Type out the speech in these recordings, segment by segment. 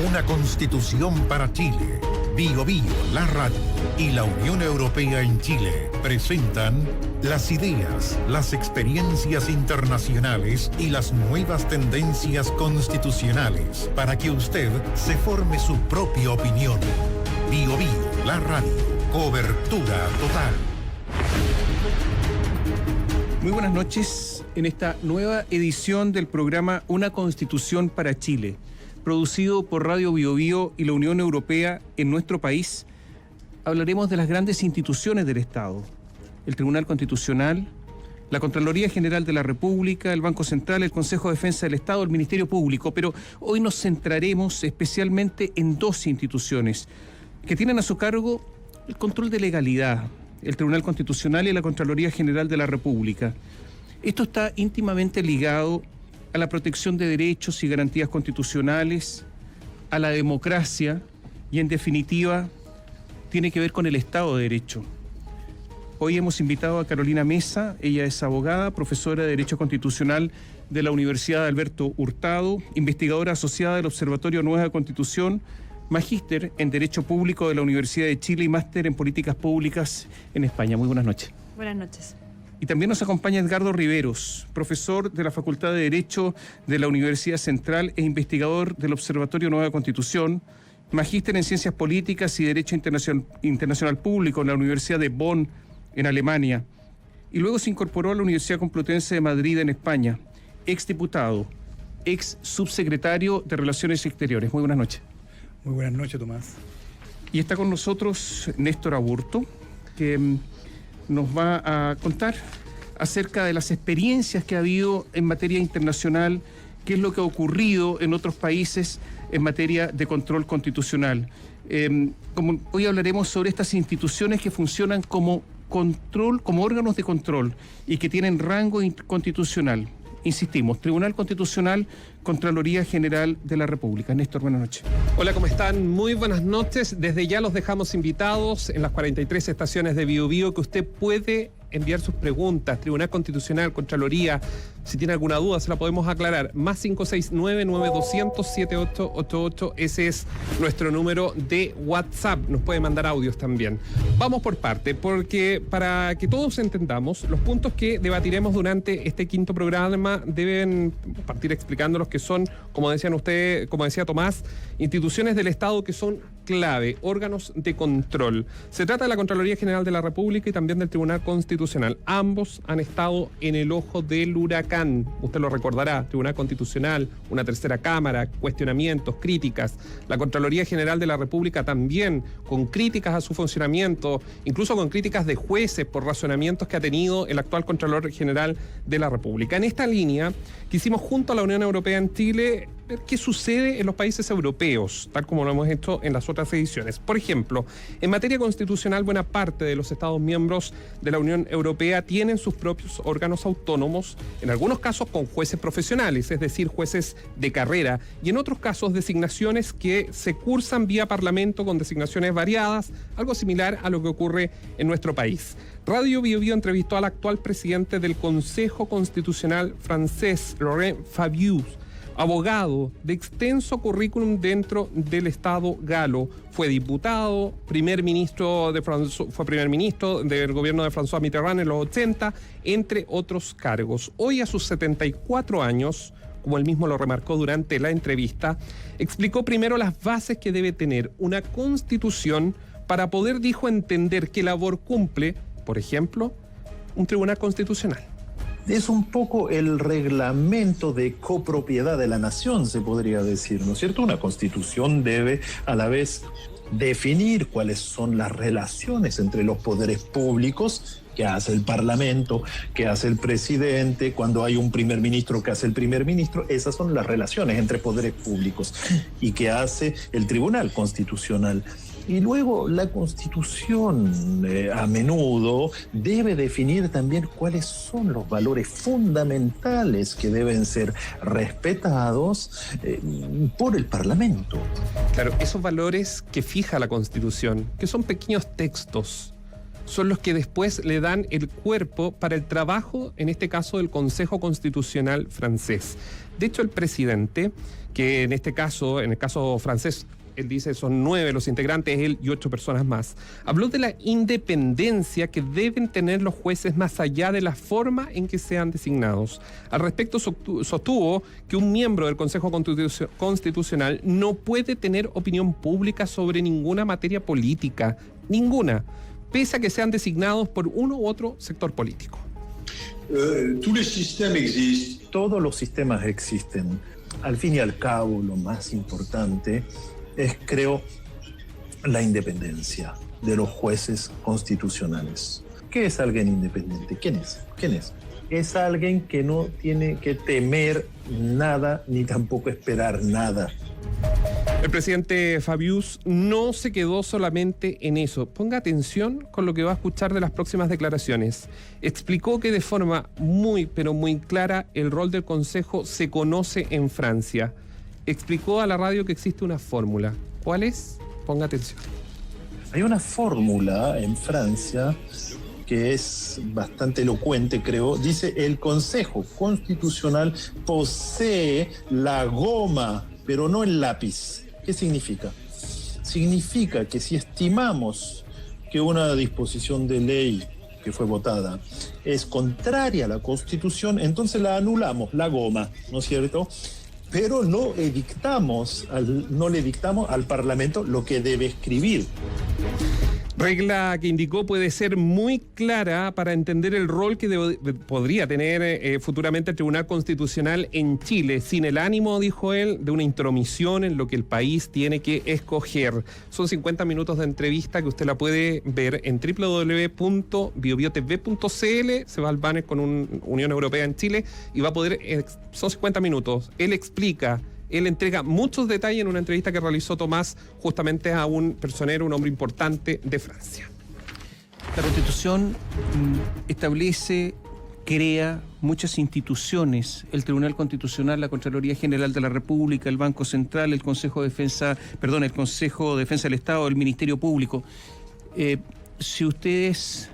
Una Constitución para Chile. Bio Bio, la radio y la Unión Europea en Chile presentan las ideas, las experiencias internacionales y las nuevas tendencias constitucionales para que usted se forme su propia opinión. Bio Bio, la radio. Cobertura total. Muy buenas noches en esta nueva edición del programa Una Constitución para Chile, producido por Radio Bio Bio y la Unión Europea en nuestro país. Hablaremos de las grandes instituciones del Estado: el Tribunal Constitucional, la Contraloría General de la República, el Banco Central, el Consejo de Defensa del Estado, el Ministerio Público. Pero hoy nos centraremos especialmente en dos instituciones que tienen a su cargo el control de legalidad: el Tribunal Constitucional y la Contraloría General de la República. Esto está íntimamente ligado a la protección de derechos y garantías constitucionales, a la democracia y, en definitiva, tiene que ver con el Estado de Derecho. Hoy hemos invitado a Carolina Mesa. Ella es abogada, profesora de Derecho Constitucional de la Universidad Alberto Hurtado, investigadora asociada del Observatorio Nueva Constitución, magíster en Derecho Público de la Universidad de Chile y máster en Políticas Públicas en España. Muy buenas noches. Buenas noches. Y también nos acompaña Edgardo Riveros, profesor de la Facultad de Derecho de la Universidad Central e investigador del Observatorio Nueva Constitución, magíster en Ciencias Políticas y Derecho Internacional Público en la Universidad de Bonn, en Alemania. Y luego se incorporó a la Universidad Complutense de Madrid, en España. Exdiputado, ex subsecretario de Relaciones Exteriores. Muy buenas noches. Muy buenas noches, Tomás. Y está con nosotros Néstor Aburto, que nos va a contar acerca de las experiencias que ha habido en materia internacional, qué es lo que ha ocurrido en otros países en materia de control constitucional. Como hoy hablaremos sobre estas instituciones que funcionan como órganos de control y que tienen rango constitucional. Insistimos: Tribunal Constitucional, Contraloría General de la República. Néstor, buenas noches. Hola, ¿cómo están? Muy buenas noches. Desde ya los dejamos invitados en las 43 estaciones de Bio Bio, que usted puede enviar sus preguntas. Tribunal Constitucional, Contraloría, si tiene alguna duda se la podemos aclarar. Más 569-9200-7888, ese es nuestro número de WhatsApp. Nos puede mandar audios también. Vamos por parte, porque para que todos entendamos, los puntos que debatiremos durante este quinto programa deben partir explicándolos, que son, como decían ustedes, como decía Tomás, instituciones del Estado que son clave, órganos de control. Se trata de la Contraloría General de la República y también del Tribunal Constitucional. Ambos han estado en el ojo del huracán. Usted lo recordará: Tribunal Constitucional, una tercera cámara, cuestionamientos, críticas. La Contraloría General de la República también, con críticas a su funcionamiento, incluso con críticas de jueces por razonamientos que ha tenido el actual Contralor General de la República. En esta línea, quisimos, junto a la Unión Europea en Chile, ver qué sucede en los países europeos, tal como lo hemos hecho en las otras ediciones. Por ejemplo, en materia constitucional, buena parte de los Estados miembros de la Unión Europea tienen sus propios órganos autónomos, en algunos casos con jueces profesionales, es decir, jueces de carrera, y en otros casos designaciones que se cursan vía parlamento con designaciones variadas, algo similar a lo que ocurre en nuestro país. Radio Bio Bio entrevistó al actual presidente del Consejo Constitucional francés, Laurent Fabius, abogado de extenso currículum dentro del Estado galo. Fue diputado, fue primer ministro del gobierno de François Mitterrand en los 80, entre otros cargos. Hoy, a sus 74 años, como él mismo lo remarcó durante la entrevista, explicó primero las bases que debe tener una constitución para poder, dijo, entender qué labor cumple, por ejemplo, un tribunal constitucional. Es un poco el reglamento de copropiedad de la nación, se podría decir, ¿no es cierto? Una constitución debe a la vez definir cuáles son las relaciones entre los poderes públicos, que hace el Parlamento, que hace el presidente, cuando hay un primer ministro, que hace el primer ministro. Esas son las relaciones entre poderes públicos, y que hace el Tribunal Constitucional. Y luego la Constitución a menudo debe definir también cuáles son los valores fundamentales que deben ser respetados por el Parlamento. Claro, esos valores que fija la Constitución, que son pequeños textos, son los que después le dan el cuerpo para el trabajo, en este caso, del Consejo Constitucional francés. De hecho, el presidente, que en este caso, en el caso francés, él dice son 9 los integrantes, él y 8 personas más, habló de la independencia que deben tener los jueces más allá de la forma en que sean designados. Al respecto, sostuvo que un miembro del Consejo Constitucional no puede tener opinión pública sobre ninguna materia política, ninguna, pese a que sean designados por uno u otro sector político. Todos los sistemas existen. Al fin y al cabo, lo más importante es, creo, la independencia de los jueces constitucionales. ¿Qué es alguien independiente? ¿Quién es? Es alguien que no tiene que temer nada ni tampoco esperar nada. El presidente Fabius no se quedó solamente en eso. Ponga atención con lo que va a escuchar de las próximas declaraciones. Explicó que de forma muy, pero muy clara el rol del Consejo se conoce en Francia. Explicó a la radio que existe una fórmula. ¿Cuál es? Ponga atención. Hay una fórmula en Francia que es bastante elocuente, creo. Dice: el Consejo Constitucional posee la goma, pero no el lápiz. ¿Qué significa? Significa que si estimamos que una disposición de ley que fue votada es contraria a la Constitución, entonces la anulamos, la goma, ¿no es cierto? Pero no le dictamos al Parlamento lo que debe escribir. Regla que indicó puede ser muy clara para entender el rol que podría tener futuramente el Tribunal Constitucional en Chile, sin el ánimo, dijo él, de una intromisión en lo que el país tiene que escoger. Son 50 minutos de entrevista que usted la puede ver en www.biobiotv.cl, se va al banner con Unión Europea en Chile y va a poder, son 50 minutos, él explica. Él entrega muchos detalles en una entrevista que realizó Tomás justamente a un personero, un hombre importante de Francia. La Constitución establece, crea muchas instituciones: el Tribunal Constitucional, la Contraloría General de la República, el Banco Central, el Consejo de Defensa del Estado, el Ministerio Público. Si ustedes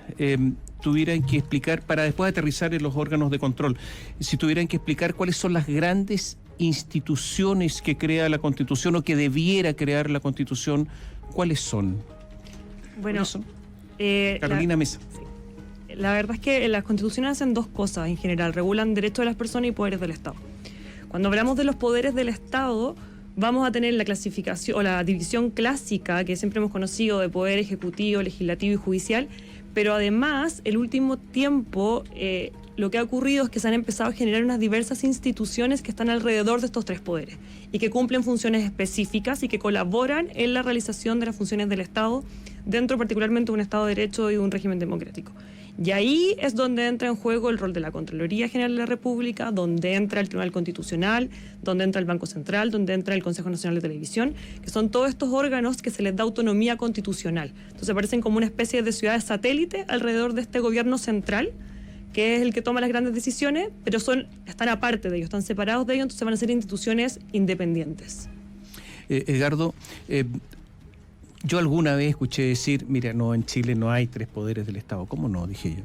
tuvieran que explicar, para después aterrizar en los órganos de control, si tuvieran que explicar cuáles son las grandes instituciones que crea la Constitución o que debiera crear la Constitución, ¿cuáles son? Bueno, Carolina Mesa. Sí. La verdad es que las constituciones hacen dos cosas en general: regulan derechos de las personas y poderes del Estado. Cuando hablamos de los poderes del Estado, vamos a tener la clasificación o la división clásica que siempre hemos conocido de poder ejecutivo, legislativo y judicial, pero además, el último tiempo, lo que ha ocurrido es que se han empezado a generar unas diversas instituciones que están alrededor de estos tres poderes y que cumplen funciones específicas y que colaboran en la realización de las funciones del Estado, dentro particularmente de un Estado de Derecho y de un régimen democrático. Y ahí es donde entra en juego el rol de la Contraloría General de la República, donde entra el Tribunal Constitucional, donde entra el Banco Central, donde entra el Consejo Nacional de Televisión, que son todos estos órganos que se les da autonomía constitucional. Entonces aparecen como una especie de ciudades satélite alrededor de este gobierno central, que es el que toma las grandes decisiones, pero están aparte de ellos, están separados de ellos, entonces van a ser instituciones independientes. Edgardo, yo alguna vez escuché decir: mira, no, en Chile no hay 3 poderes del Estado. ¿Cómo no? Dije yo.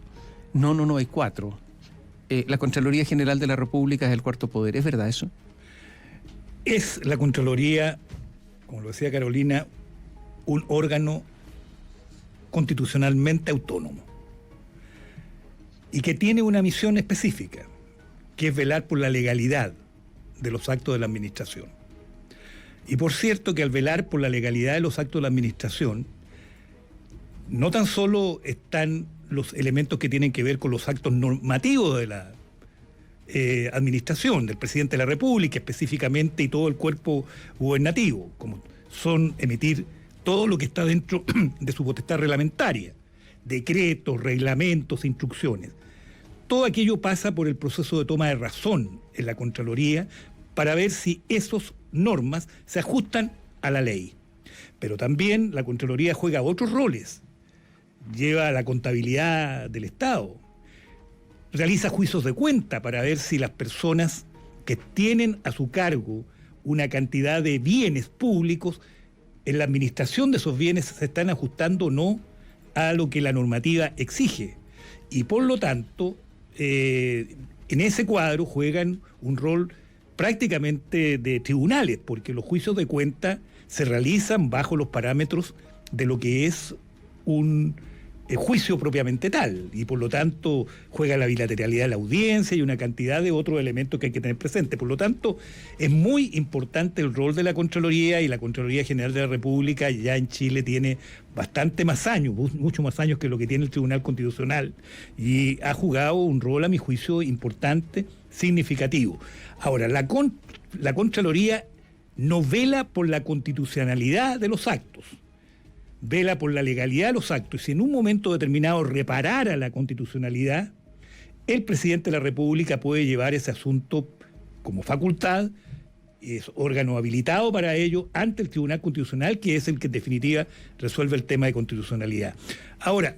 No, hay 4. La Contraloría General de la República es el 4.º poder. ¿Es verdad eso? Es la Contraloría, como lo decía Carolina, un órgano constitucionalmente autónomo y que tiene una misión específica, que es velar por la legalidad de los actos de la administración. Y por cierto que al velar por la legalidad de los actos de la administración, no tan solo están los elementos que tienen que ver con los actos normativos de la administración, del presidente de la República específicamente y todo el cuerpo gubernativo, como son emitir todo lo que está dentro de su potestad reglamentaria, decretos, reglamentos, instrucciones. Todo aquello pasa por el proceso de toma de razón en la Contraloría para ver si esas normas se ajustan a la ley. Pero también la Contraloría juega otros roles. Lleva la contabilidad del Estado, realiza juicios de cuenta para ver si las personas que tienen a su cargo una cantidad de bienes públicos, en la administración de esos bienes se están ajustando o no a lo que la normativa exige. Y por lo tanto, en ese cuadro juegan un rol prácticamente de tribunales, porque los juicios de cuenta se realizan bajo los parámetros de lo que es un juicio propiamente tal, y por lo tanto juega la bilateralidad de la audiencia y una cantidad de otros elementos que hay que tener presente. Por lo tanto, es muy importante el rol de la Contraloría, y la Contraloría General de la República ya en Chile tiene bastante más años, mucho más años que lo que tiene el Tribunal Constitucional, y ha jugado un rol, a mi juicio, importante, significativo. Ahora, la Contraloría no vela por la constitucionalidad de los actos, vela por la legalidad de los actos, y si en un momento determinado reparara la constitucionalidad, el presidente de la República puede llevar ese asunto como facultad, es órgano habilitado para ello, ante el Tribunal Constitucional, que es el que en definitiva resuelve el tema de constitucionalidad. Ahora,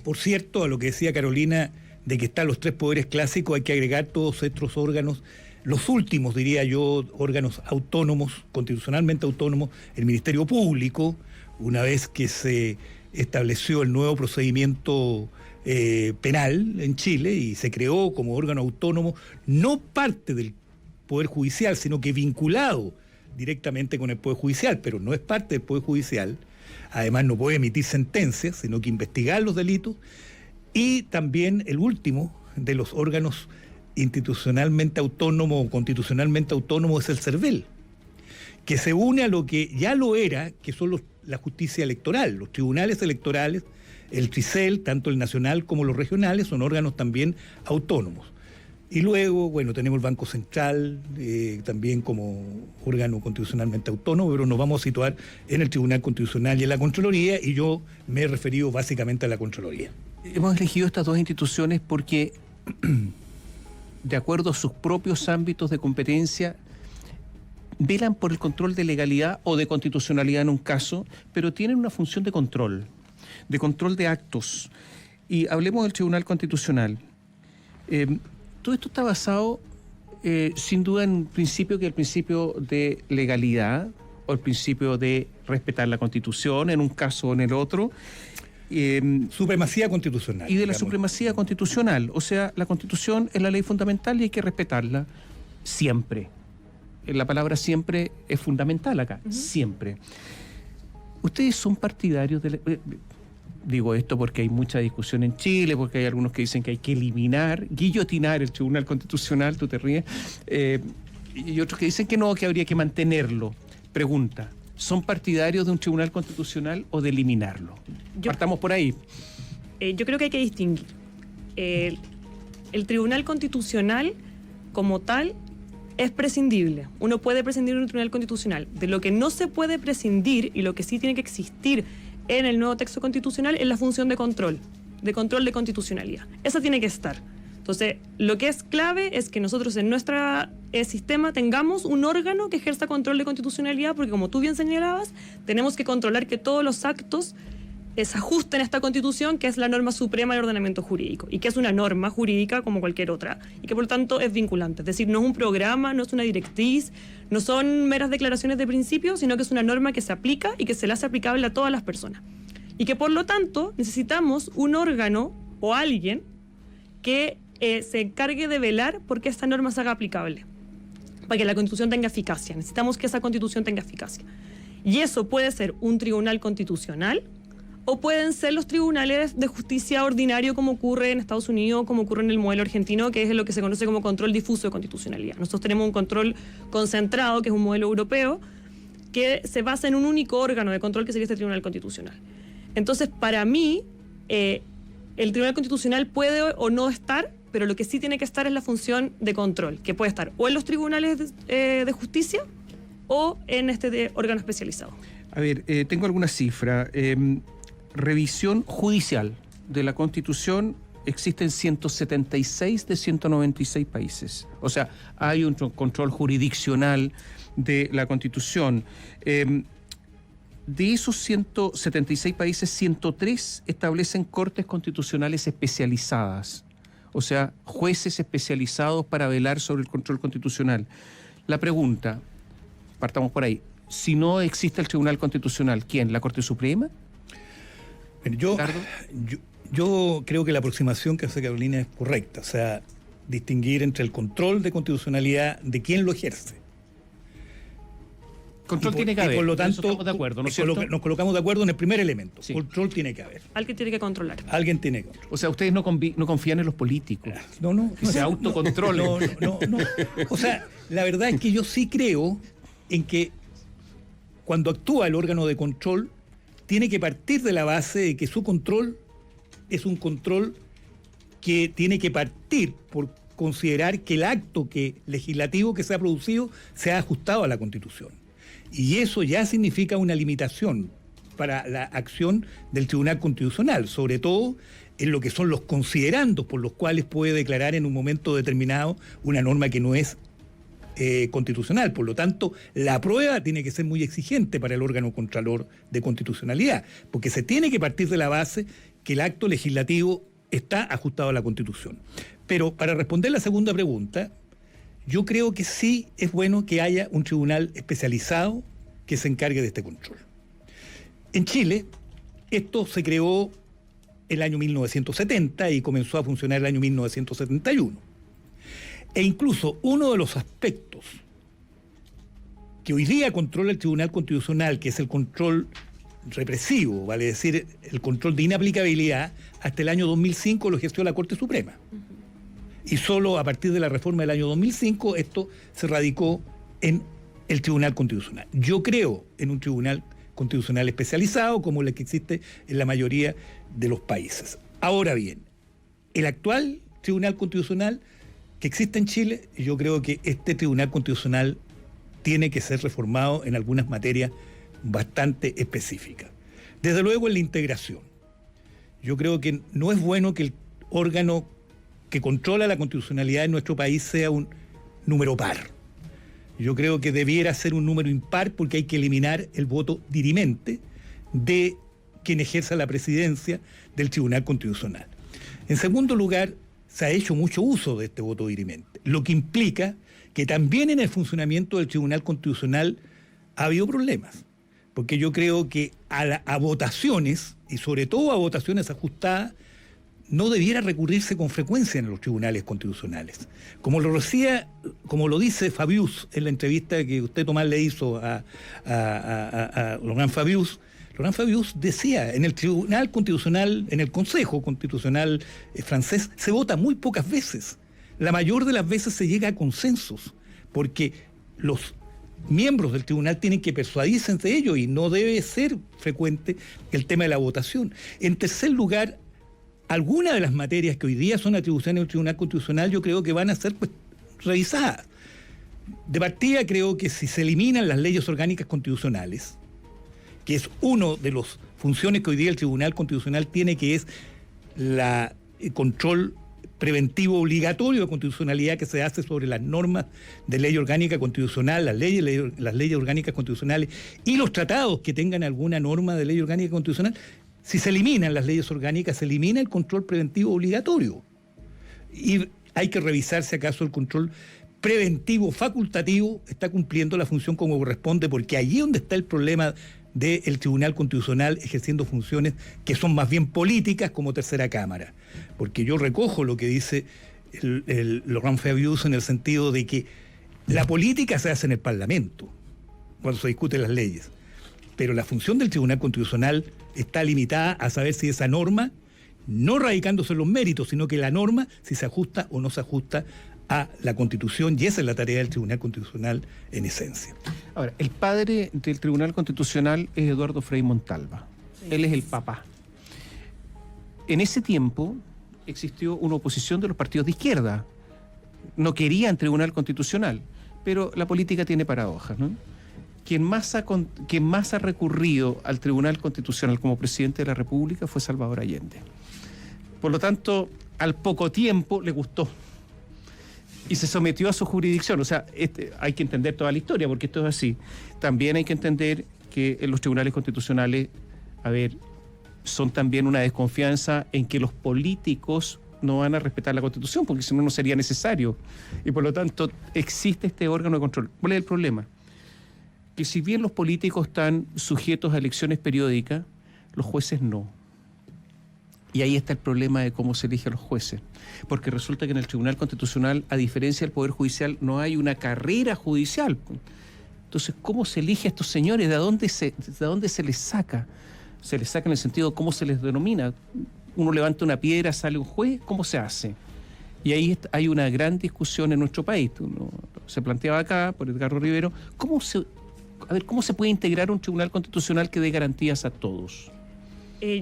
por cierto, a lo que decía Carolina, de que están los tres poderes clásicos, hay que agregar todos estos órganos, los últimos, diría yo, órganos autónomos, constitucionalmente autónomos, el Ministerio Público, una vez que se estableció el nuevo procedimiento penal en Chile y se creó como órgano autónomo, no parte del Poder Judicial, sino que vinculado directamente con el Poder Judicial, pero no es parte del Poder Judicial, además no puede emitir sentencias, sino que investigar los delitos, y también el último de los órganos institucionalmente autónomos o constitucionalmente autónomos es el CERVEL, que se une a lo que ya lo era, que son la justicia electoral, los tribunales electorales, el TRICEL, tanto el nacional como los regionales, son órganos también autónomos. Y luego, bueno, tenemos el Banco Central, también como órgano constitucionalmente autónomo, pero nos vamos a situar en el Tribunal Constitucional y en la Contraloría, y yo me he referido básicamente a la Contraloría. Hemos elegido estas dos instituciones porque, de acuerdo a sus propios ámbitos de competencia, velan por el control de legalidad o de constitucionalidad en un caso, pero tienen una función de control de actos. Y hablemos del Tribunal Constitucional. Todo esto está basado, sin duda, en un principio, que es el principio de legalidad o el principio de respetar la Constitución en un caso o en el otro. Supremacía constitucional. Y de la supremacía constitucional. O sea, la Constitución es la ley fundamental y hay que respetarla siempre. La palabra siempre es fundamental acá, siempre. ¿Ustedes son partidarios de digo esto porque hay mucha discusión en Chile, porque hay algunos que dicen que hay que eliminar, guillotinar el Tribunal Constitucional, tú te ríes, y otros que dicen que no, que habría que mantenerlo? Pregunta, ¿son partidarios de un Tribunal Constitucional o de eliminarlo? Partamos por ahí. Yo creo que hay que distinguir. El Tribunal Constitucional, como tal, es prescindible. Uno puede prescindir de un Tribunal Constitucional. De lo que no se puede prescindir y lo que sí tiene que existir en el nuevo texto constitucional es la función de control de constitucionalidad. Esa tiene que estar. Entonces, lo que es clave es que nosotros en nuestro sistema tengamos un órgano que ejerza control de constitucionalidad, porque como tú bien señalabas, tenemos que controlar que todos los actos se ajusten a esta Constitución, que es la norma suprema del ordenamiento jurídico, y que es una norma jurídica como cualquier otra, y que por lo tanto es vinculante. Es decir, no es un programa, no es una directriz, no son meras declaraciones de principios, sino que es una norma que se aplica y que se le hace aplicable a todas las personas. Y que por lo tanto necesitamos un órgano o alguien que se encargue de velar porque esta norma se haga aplicable, para que la Constitución tenga eficacia. Necesitamos que esa Constitución tenga eficacia. Y eso puede ser un tribunal constitucional, o pueden ser los tribunales de justicia ordinario, como ocurre en Estados Unidos, como ocurre en el modelo argentino, que es lo que se conoce como control difuso de constitucionalidad. Nosotros tenemos un control concentrado, que es un modelo europeo, que se basa en un único órgano de control, que sería este Tribunal Constitucional. Entonces, para mí, el Tribunal Constitucional puede o no estar, pero lo que sí tiene que estar es la función de control, que puede estar o en los tribunales de justicia o en este órgano especializado. A ver, tengo alguna cifra. Revisión judicial de la Constitución existen 176 de 196 países. O sea, hay un control jurisdiccional de la Constitución. De esos 176 países, 103 establecen cortes constitucionales especializadas. O sea, jueces especializados para velar sobre el control constitucional. La pregunta, partamos por ahí, si no existe el Tribunal Constitucional, ¿quién? ¿La Corte Suprema? Ricardo. Yo creo que la aproximación que hace Carolina es correcta, o sea, distinguir entre el control de constitucionalidad de quién lo ejerce. Control tiene que haber. Por lo en eso tanto, estamos de acuerdo, ¿no es cierto? nos colocamos de acuerdo en el primer elemento. Sí. Control tiene que haber. Alguien tiene que controlar. Alguien tiene que controlar. O sea, ustedes no confían en los políticos. Que se autocontrolen. No. O sea, la verdad es que yo sí creo en que cuando actúa el órgano de control, tiene que partir de la base de que su control es un control que tiene que partir por considerar que el acto legislativo que se ha producido se ha ajustado a la Constitución. Y eso ya significa una limitación para la acción del Tribunal Constitucional, sobre todo en lo que son los considerandos por los cuales puede declarar en un momento determinado una norma que no es constitucional. Por lo tanto, la prueba tiene que ser muy exigente para el órgano contralor de constitucionalidad, porque se tiene que partir de la base que el acto legislativo está ajustado a la Constitución. Pero para responder la segunda pregunta, yo creo que sí es bueno que haya un tribunal especializado que se encargue de este control. En Chile, esto se creó el año 1970 y comenzó a funcionar el año 1971. E incluso uno de los aspectos que hoy día controla el Tribunal Constitucional, que es el control represivo, vale decir, el control de inaplicabilidad, hasta el año 2005 lo ejerció la Corte Suprema. Y solo a partir de la reforma del año 2005 esto se radicó en el Tribunal Constitucional. Yo creo en un Tribunal Constitucional especializado como el que existe en la mayoría de los países. Ahora bien, el actual Tribunal Constitucional que existe en Chile, yo creo que este Tribunal Constitucional tiene que ser reformado en algunas materias bastante específicas. Desde luego en la integración. Yo creo que no es bueno que el órgano que controla la constitucionalidad en nuestro país sea un número par. Yo creo que debiera ser un número impar porque hay que eliminar el voto dirimente de quien ejerza la presidencia del Tribunal Constitucional. En segundo lugar, se ha hecho mucho uso de este voto dirimente, lo que implica que también en el funcionamiento del Tribunal Constitucional ha habido problemas, porque yo creo que a votaciones, y sobre todo a votaciones ajustadas, no debiera recurrirse con frecuencia en los tribunales constitucionales. Como lo dice Fabius en la entrevista que usted, Tomás, le hizo a Laurent Fabius decía, en el Tribunal Constitucional, en el Consejo Constitucional francés, se vota muy pocas veces. La mayor de las veces se llega a consensos, porque los miembros del tribunal tienen que persuadirse entre ellos y no debe ser frecuente el tema de la votación. En tercer lugar, algunas de las materias que hoy día son atribuciones del Tribunal Constitucional yo creo que van a ser revisadas. De partida creo que si se eliminan las leyes orgánicas constitucionales, que es una de las funciones que hoy día el Tribunal Constitucional tiene, que es el control preventivo obligatorio de constitucionalidad que se hace sobre las normas de ley orgánica constitucional, las leyes orgánicas constitucionales y los tratados que tengan alguna norma de ley orgánica constitucional. Si se eliminan las leyes orgánicas, se elimina el control preventivo obligatorio. Y hay que revisar si acaso el control preventivo facultativo está cumpliendo la función como corresponde, porque allí es donde está el problema del Tribunal Constitucional ejerciendo funciones que son más bien políticas como tercera cámara. Porque yo recojo lo que dice el Laurent Fabius en el sentido de que la política se hace en el Parlamento, cuando se discuten las leyes. Pero la función del Tribunal Constitucional está limitada a saber si esa norma, no radicándose en los méritos, sino que la norma, si se ajusta o no se ajusta a la Constitución, y esa es la tarea del Tribunal Constitucional en esencia. Ahora, el padre del Tribunal Constitucional es Eduardo Frei Montalva. Sí. Él es el papá. En ese tiempo existió una oposición de los partidos de izquierda. No querían Tribunal Constitucional, pero la política tiene paradojas, ¿no? Quien más ha recurrido al Tribunal Constitucional como presidente de la República fue Salvador Allende. Por lo tanto, al poco tiempo le gustó y se sometió a su jurisdicción. O sea, hay que entender toda la historia, porque esto es así. También hay que entender que en los tribunales constitucionales, son también una desconfianza en que los políticos no van a respetar la Constitución, porque si no, no sería necesario. Y por lo tanto, existe este órgano de control. ¿Cuál es el problema? Que si bien los políticos están sujetos a elecciones periódicas, los jueces no. Y ahí está el problema de cómo se eligen los jueces. Porque resulta que en el Tribunal Constitucional, a diferencia del Poder Judicial, no hay una carrera judicial. Entonces, ¿cómo se elige a estos señores? ¿De dónde se les saca? Se les saca en el sentido, ¿cómo se les denomina? Uno levanta una piedra, sale un juez, ¿cómo se hace? Y ahí hay una gran discusión en nuestro país. Se planteaba acá, por Edgardo Rivero, ¿cómo se puede integrar un Tribunal Constitucional que dé garantías a todos?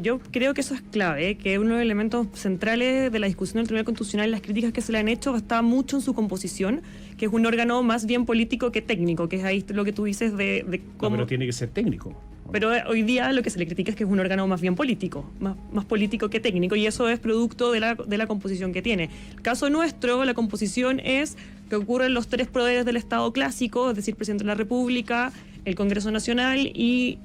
Yo creo que eso es clave, que uno de los elementos centrales de la discusión del Tribunal Constitucional y las críticas que se le han hecho está mucho en su composición, que es un órgano más bien político que técnico, que es ahí lo que tú dices de cómo... No, pero tiene que ser técnico. Pero hoy día lo que se le critica es que es un órgano más bien político, más político que técnico, y eso es producto de la composición que tiene. El caso nuestro, la composición es que ocurren los 3 poderes del Estado clásico, es decir, Presidente de la República, el Congreso Nacional y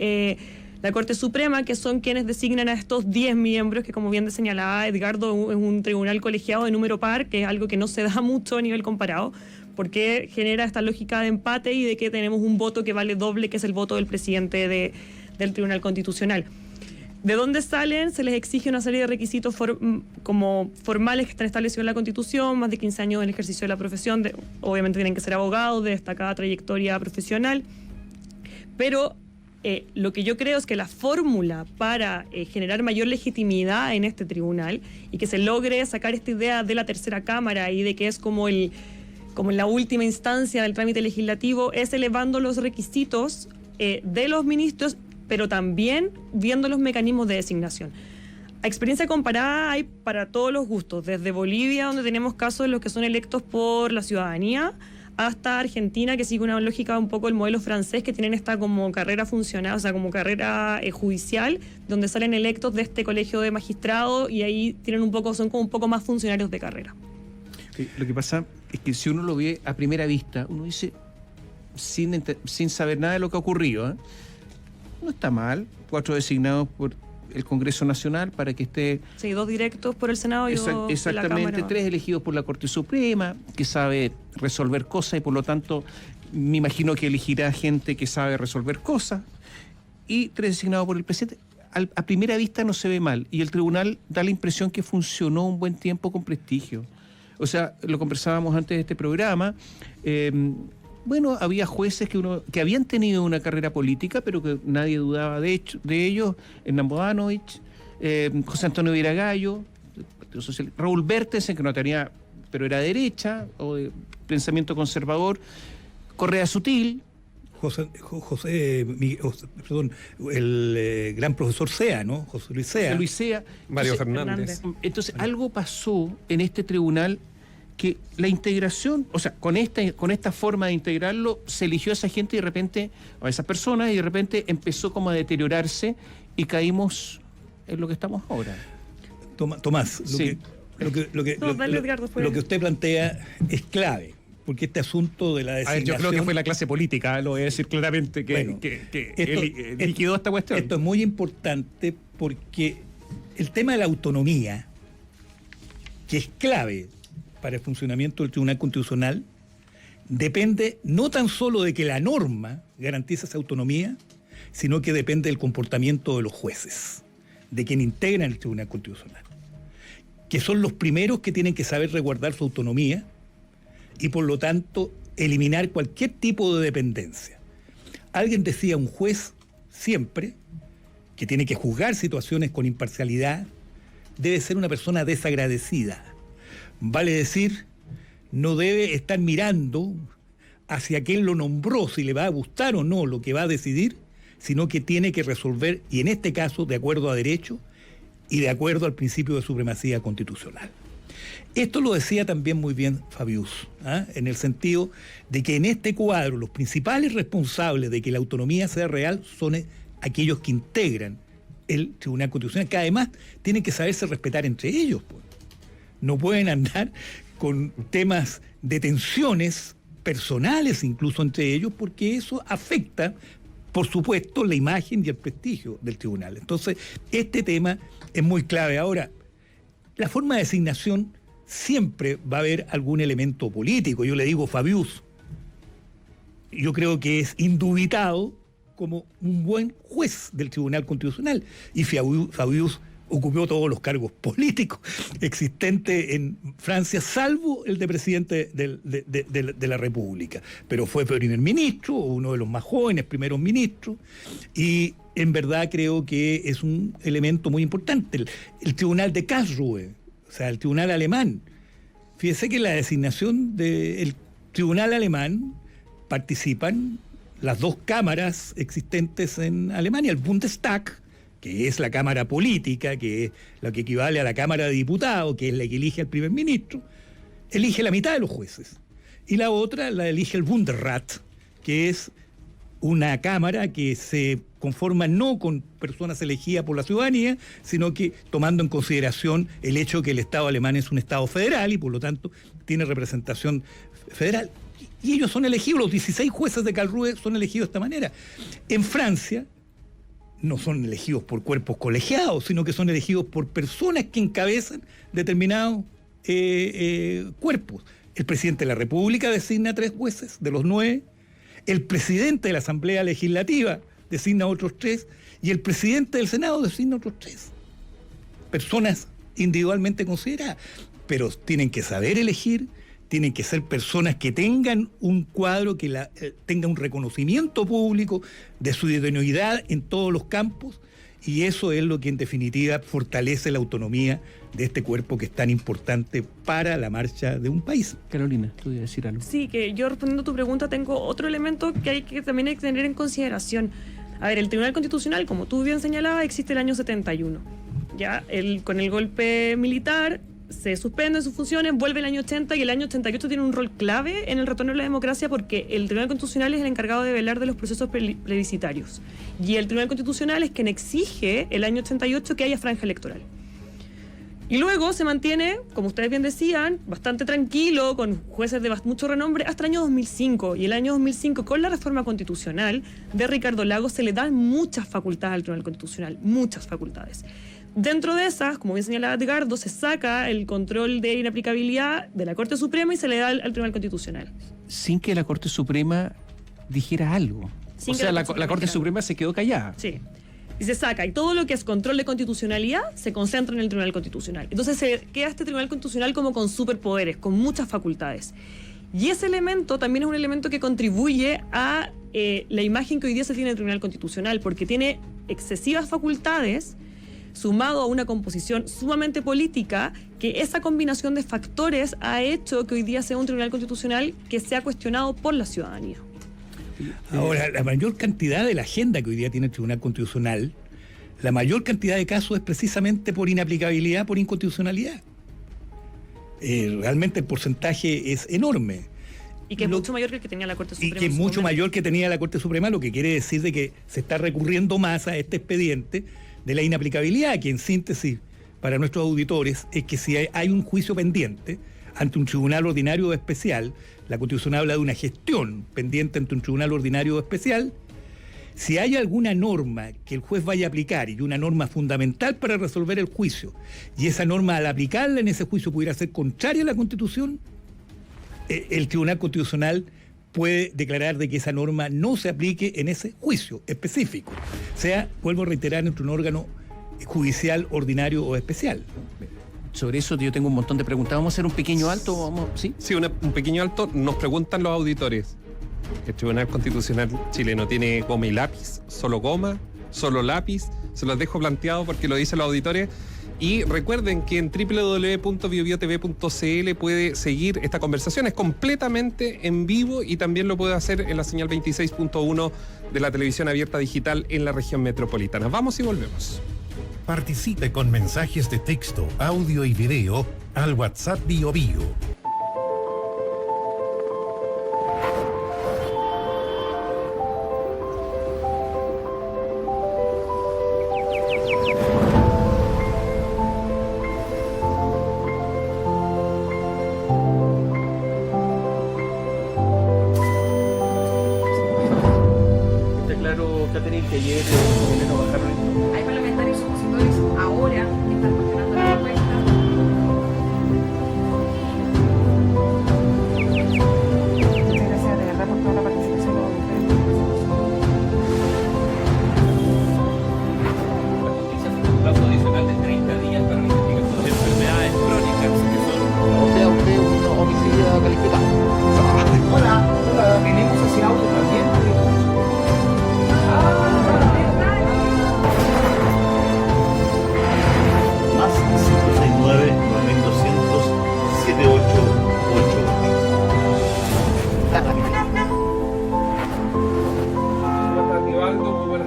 la Corte Suprema, que son quienes designan a estos 10 miembros, que como bien señalaba Edgardo, es un tribunal colegiado de número par, que es algo que no se da mucho a nivel comparado, porque genera esta lógica de empate y de que tenemos un voto que vale doble, que es el voto del presidente del Tribunal Constitucional. ¿De dónde salen? Se les exige una serie de requisitos como formales que están establecidos en la Constitución, más de 15 años en el ejercicio de la profesión, obviamente tienen que ser abogados de destacada trayectoria profesional, pero lo que yo creo es que la fórmula para generar mayor legitimidad en este tribunal y que se logre sacar esta idea de la tercera cámara y de que es como en la última instancia del trámite legislativo, es elevando los requisitos de los ministros, pero también viendo los mecanismos de designación. A experiencia comparada hay para todos los gustos, desde Bolivia, donde tenemos casos en los que son electos por la ciudadanía, hasta Argentina, que sigue una lógica un poco el modelo francés, que tienen esta como carrera funcional, o sea, como carrera judicial, donde salen electos de este colegio de magistrados y ahí son como un poco más funcionarios de carrera. Sí, lo que pasa es que si uno lo ve a primera vista, uno dice, sin saber nada de lo que ha ocurrido, no está mal, 4 designados por el Congreso Nacional para que esté... Sí, 2 directos por el Senado y 2 por la Cámara. Exactamente, 3 elegidos por la Corte Suprema, que sabe resolver cosas y por lo tanto me imagino que elegirá gente que sabe resolver cosas, y 3 designados por el presidente. A primera vista no se ve mal, y el tribunal da la impresión que funcionó un buen tiempo con prestigio. O sea, lo conversábamos antes de este programa, bueno, había jueces que habían tenido una carrera política, pero que nadie dudaba de ellos, Hernán Bodanovich, José Antonio Viragallo, Raúl Bertesen, que no tenía, pero era derecha, o de pensamiento conservador, Correa Sutil, el gran profesor Sea, ¿no? José Luis Sea. Mario Fernández. Entonces, algo pasó en este tribunal que la integración, o sea, con esta forma de integrarlo, se eligió a esa gente y de repente, a esas personas, y de repente empezó como a deteriorarse y caímos en lo que estamos ahora. Tomás, lo que usted plantea es clave, porque este asunto de la designación... yo creo que fue la clase política, lo voy a decir claramente, que liquidó esta cuestión. Esto es muy importante porque el tema de la autonomía, que es clave para el funcionamiento del Tribunal Constitucional, depende no tan solo de que la norma garantice esa autonomía, sino que depende del comportamiento de los jueces, de quien integran el Tribunal Constitucional, que son los primeros que tienen que saber resguardar su autonomía y por lo tanto eliminar cualquier tipo de dependencia. Alguien decía, un juez siempre, que tiene que juzgar situaciones con imparcialidad, debe ser una persona desagradecida. Vale decir, no debe estar mirando hacia quién lo nombró, si le va a gustar o no lo que va a decidir, sino que tiene que resolver, y en este caso, de acuerdo a derecho y de acuerdo al principio de supremacía constitucional. Esto lo decía también muy bien Fabius, en el sentido de que en este cuadro los principales responsables de que la autonomía sea real son aquellos que integran el Tribunal Constitucional, que además tienen que saberse respetar entre ellos, pues. No pueden andar con temas de tensiones personales incluso entre ellos, porque eso afecta, por supuesto, la imagen y el prestigio del tribunal. Entonces, este tema es muy clave. Ahora, la forma de designación siempre va a haber algún elemento político. Yo le digo, Fabius, yo creo que es indubitado como un buen juez del Tribunal Constitucional, y Fabius ocupó todos los cargos políticos existentes en Francia, salvo el de presidente de la República. Pero fue primer ministro, uno de los más jóvenes primeros ministros, y en verdad creo que es un elemento muy importante. El tribunal de Karlsruhe, o sea, el tribunal alemán. Fíjese que la designación del tribunal alemán participan las dos cámaras existentes en Alemania, el Bundestag, que es la cámara política, que es lo que equivale a la Cámara de Diputados, que es la que elige al primer ministro, elige la mitad de los jueces. Y la otra la elige el Bundesrat, que es una cámara que se conforma no con personas elegidas por la ciudadanía, sino que tomando en consideración el hecho de que el Estado alemán es un Estado federal y por lo tanto tiene representación federal. Y ellos son elegidos, los 16 jueces de Karlsruhe son elegidos de esta manera. En Francia no son elegidos por cuerpos colegiados, sino que son elegidos por personas que encabezan determinados cuerpos. El presidente de la República designa 3 jueces de los 9, el presidente de la Asamblea Legislativa designa otros 3 y el presidente del Senado designa otros 3. Personas individualmente consideradas, pero tienen que saber elegir, tienen que ser personas que tengan un cuadro, que tenga un reconocimiento público de su idoneidad en todos los campos, y eso es lo que en definitiva fortalece la autonomía de este cuerpo que es tan importante para la marcha de un país. Carolina, tú ibas a decir algo. Sí, que yo respondiendo a tu pregunta tengo otro elemento que también hay que tener en consideración. A ver, el Tribunal Constitucional, como tú bien señalabas, existe el año 71. Ya, con el golpe militar se suspenden sus funciones, vuelve el año 80 y el año 88 tiene un rol clave en el retorno de la democracia porque el Tribunal Constitucional es el encargado de velar de los procesos plebiscitarios. Y el Tribunal Constitucional es quien exige el año 88 que haya franja electoral. Y luego se mantiene, como ustedes bien decían, bastante tranquilo, con jueces de mucho renombre, hasta el año 2005. Y el año 2005, con la reforma constitucional de Ricardo Lagos, se le dan muchas facultades al Tribunal Constitucional, muchas facultades. Dentro de esas, como bien señalaba Edgardo, se saca el control de inaplicabilidad de la Corte Suprema y se le da al Tribunal Constitucional. Sin que la Corte Suprema dijera algo. O sea, la Corte Suprema se quedó callada. Sí. Y se saca, y todo lo que es control de constitucionalidad se concentra en el Tribunal Constitucional. Entonces se queda este Tribunal Constitucional como con superpoderes, con muchas facultades. Y ese elemento también es un elemento que contribuye a la imagen que hoy día se tiene del Tribunal Constitucional, porque tiene excesivas facultades, sumado a una composición sumamente política, que esa combinación de factores ha hecho que hoy día sea un Tribunal Constitucional que sea cuestionado por la ciudadanía. Ahora, la mayor cantidad de la agenda que hoy día tiene el Tribunal Constitucional, la mayor cantidad de casos es precisamente por inaplicabilidad, por inconstitucionalidad. Realmente el porcentaje es enorme. Y que es mucho mayor que el que tenía la Corte Suprema. Y que es mucho mayor que tenía la Corte Suprema, lo que quiere decir de que se está recurriendo más a este expediente de la inaplicabilidad, que en síntesis para nuestros auditores es que si hay un juicio pendiente ante un tribunal ordinario o especial, la Constitución habla de una gestión pendiente ante un tribunal ordinario o especial, si hay alguna norma que el juez vaya a aplicar y una norma fundamental para resolver el juicio, y esa norma al aplicarla en ese juicio pudiera ser contraria a la Constitución, el Tribunal Constitucional puede declarar de que esa norma no se aplique en ese juicio específico. O sea, vuelvo a reiterar, entre un órgano judicial ordinario o especial. Sobre eso yo tengo un montón de preguntas. Vamos a hacer un pequeño alto, ¿sí? Sí, un pequeño alto. Nos preguntan los auditores. El Tribunal Constitucional chileno tiene goma y lápiz, solo goma, solo lápiz. Se los dejo planteado porque lo dicen los auditores. Y recuerden que en www.biobiotv.cl puede seguir esta conversación. Es completamente en vivo y también lo puede hacer en la señal 26.1 de la televisión abierta digital en la región metropolitana. Vamos y volvemos. Participe con mensajes de texto, audio y video al WhatsApp BioBio. Está claro, Catherine, que ayer no bajaron esto. Hay parlamentarios opositores ahora que están cuestionando la propuesta. Muchas gracias de verdad por toda la participación de ustedes. La justicia fue un plazo adicional de 30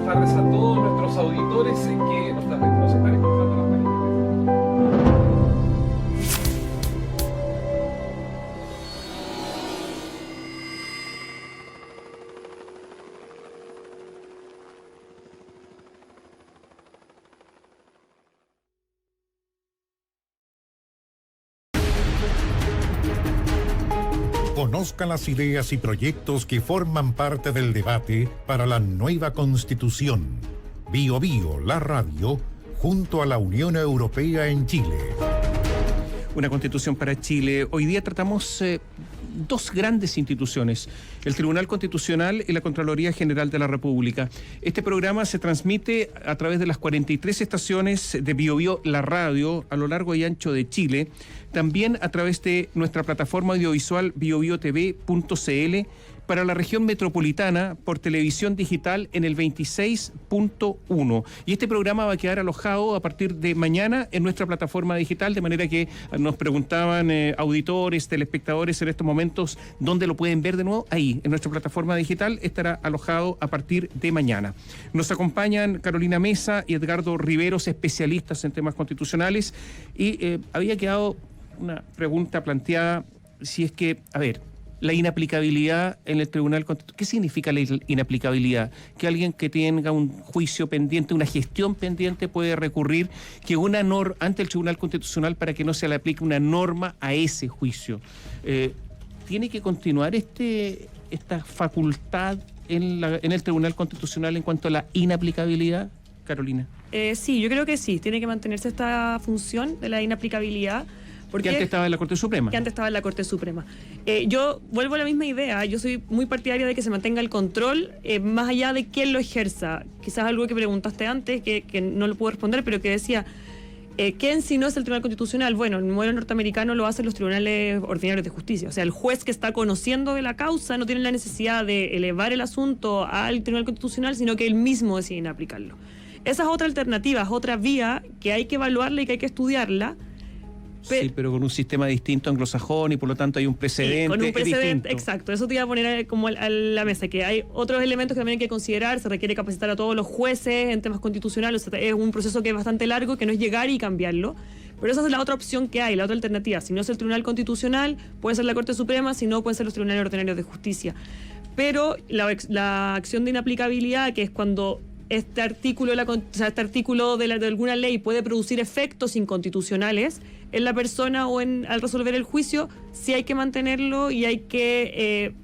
tardes a todos nuestros auditores que nos están escuchando en la tarde. Conozca las ideas y proyectos que forman parte del debate para la nueva Constitución. Bio Bio, la radio, junto a la Unión Europea en Chile. Una Constitución para Chile. Hoy día tratamos dos grandes instituciones, el Tribunal Constitucional y la Contraloría General de la República. Este programa se transmite a través de las 43 estaciones de Bio Bio, la radio, a lo largo y ancho de Chile, también a través de nuestra plataforma audiovisual biobiotv.cl, para la región metropolitana por televisión digital en el 26.1. Y este programa va a quedar alojado a partir de mañana en nuestra plataforma digital, de manera que nos preguntaban auditores, telespectadores en estos momentos dónde lo pueden ver de nuevo. Ahí, en nuestra plataforma digital, estará alojado a partir de mañana. Nos acompañan Carolina Mesa y Edgardo Riveros, especialistas en temas constitucionales, y había quedado una pregunta planteada, si es que, a ver, la inaplicabilidad en el Tribunal Constitucional. ¿Qué significa la inaplicabilidad? Que alguien que tenga un juicio pendiente, una gestión pendiente, puede recurrir que una norma ante el Tribunal Constitucional para que no se le aplique una norma a ese juicio. ¿Tiene que continuar esta facultad en el Tribunal Constitucional en cuanto a la inaplicabilidad, Carolina? Sí, yo creo que sí. Tiene que mantenerse esta función de la inaplicabilidad. Que antes estaba en la Corte Suprema. Que antes estaba en la Corte Suprema. Yo vuelvo a la misma idea. Yo soy muy partidaria de que se mantenga el control, más allá de quién lo ejerza. Quizás algo que preguntaste antes, que no lo puedo responder, pero que decía, ¿quién si no es el Tribunal Constitucional? Bueno, el modelo norteamericano lo hacen los tribunales ordinarios de justicia. O sea, el juez que está conociendo de la causa no tiene la necesidad de elevar el asunto al Tribunal Constitucional, sino que él mismo decide aplicarlo. Esa es otra alternativa, es otra vía que hay que evaluarla y que hay que estudiarla. Sí, pero con un sistema distinto anglosajón y por lo tanto hay un precedente. Sí, con un precedente, distinto. exacto. Eso te iba a poner como a la mesa, que hay otros elementos que también hay que considerar. Se requiere capacitar a todos los jueces en temas constitucionales. O sea, es un proceso que es bastante largo, que no es llegar y cambiarlo. Pero esa es la otra opción que hay, la otra alternativa. Si no es el Tribunal Constitucional, puede ser la Corte Suprema, si no, pueden ser los tribunales ordinarios de justicia. Pero la acción de inaplicabilidad, que es cuando este artículo de alguna ley puede producir efectos inconstitucionales en la persona o al resolver el juicio, sí hay que mantenerlo y hay que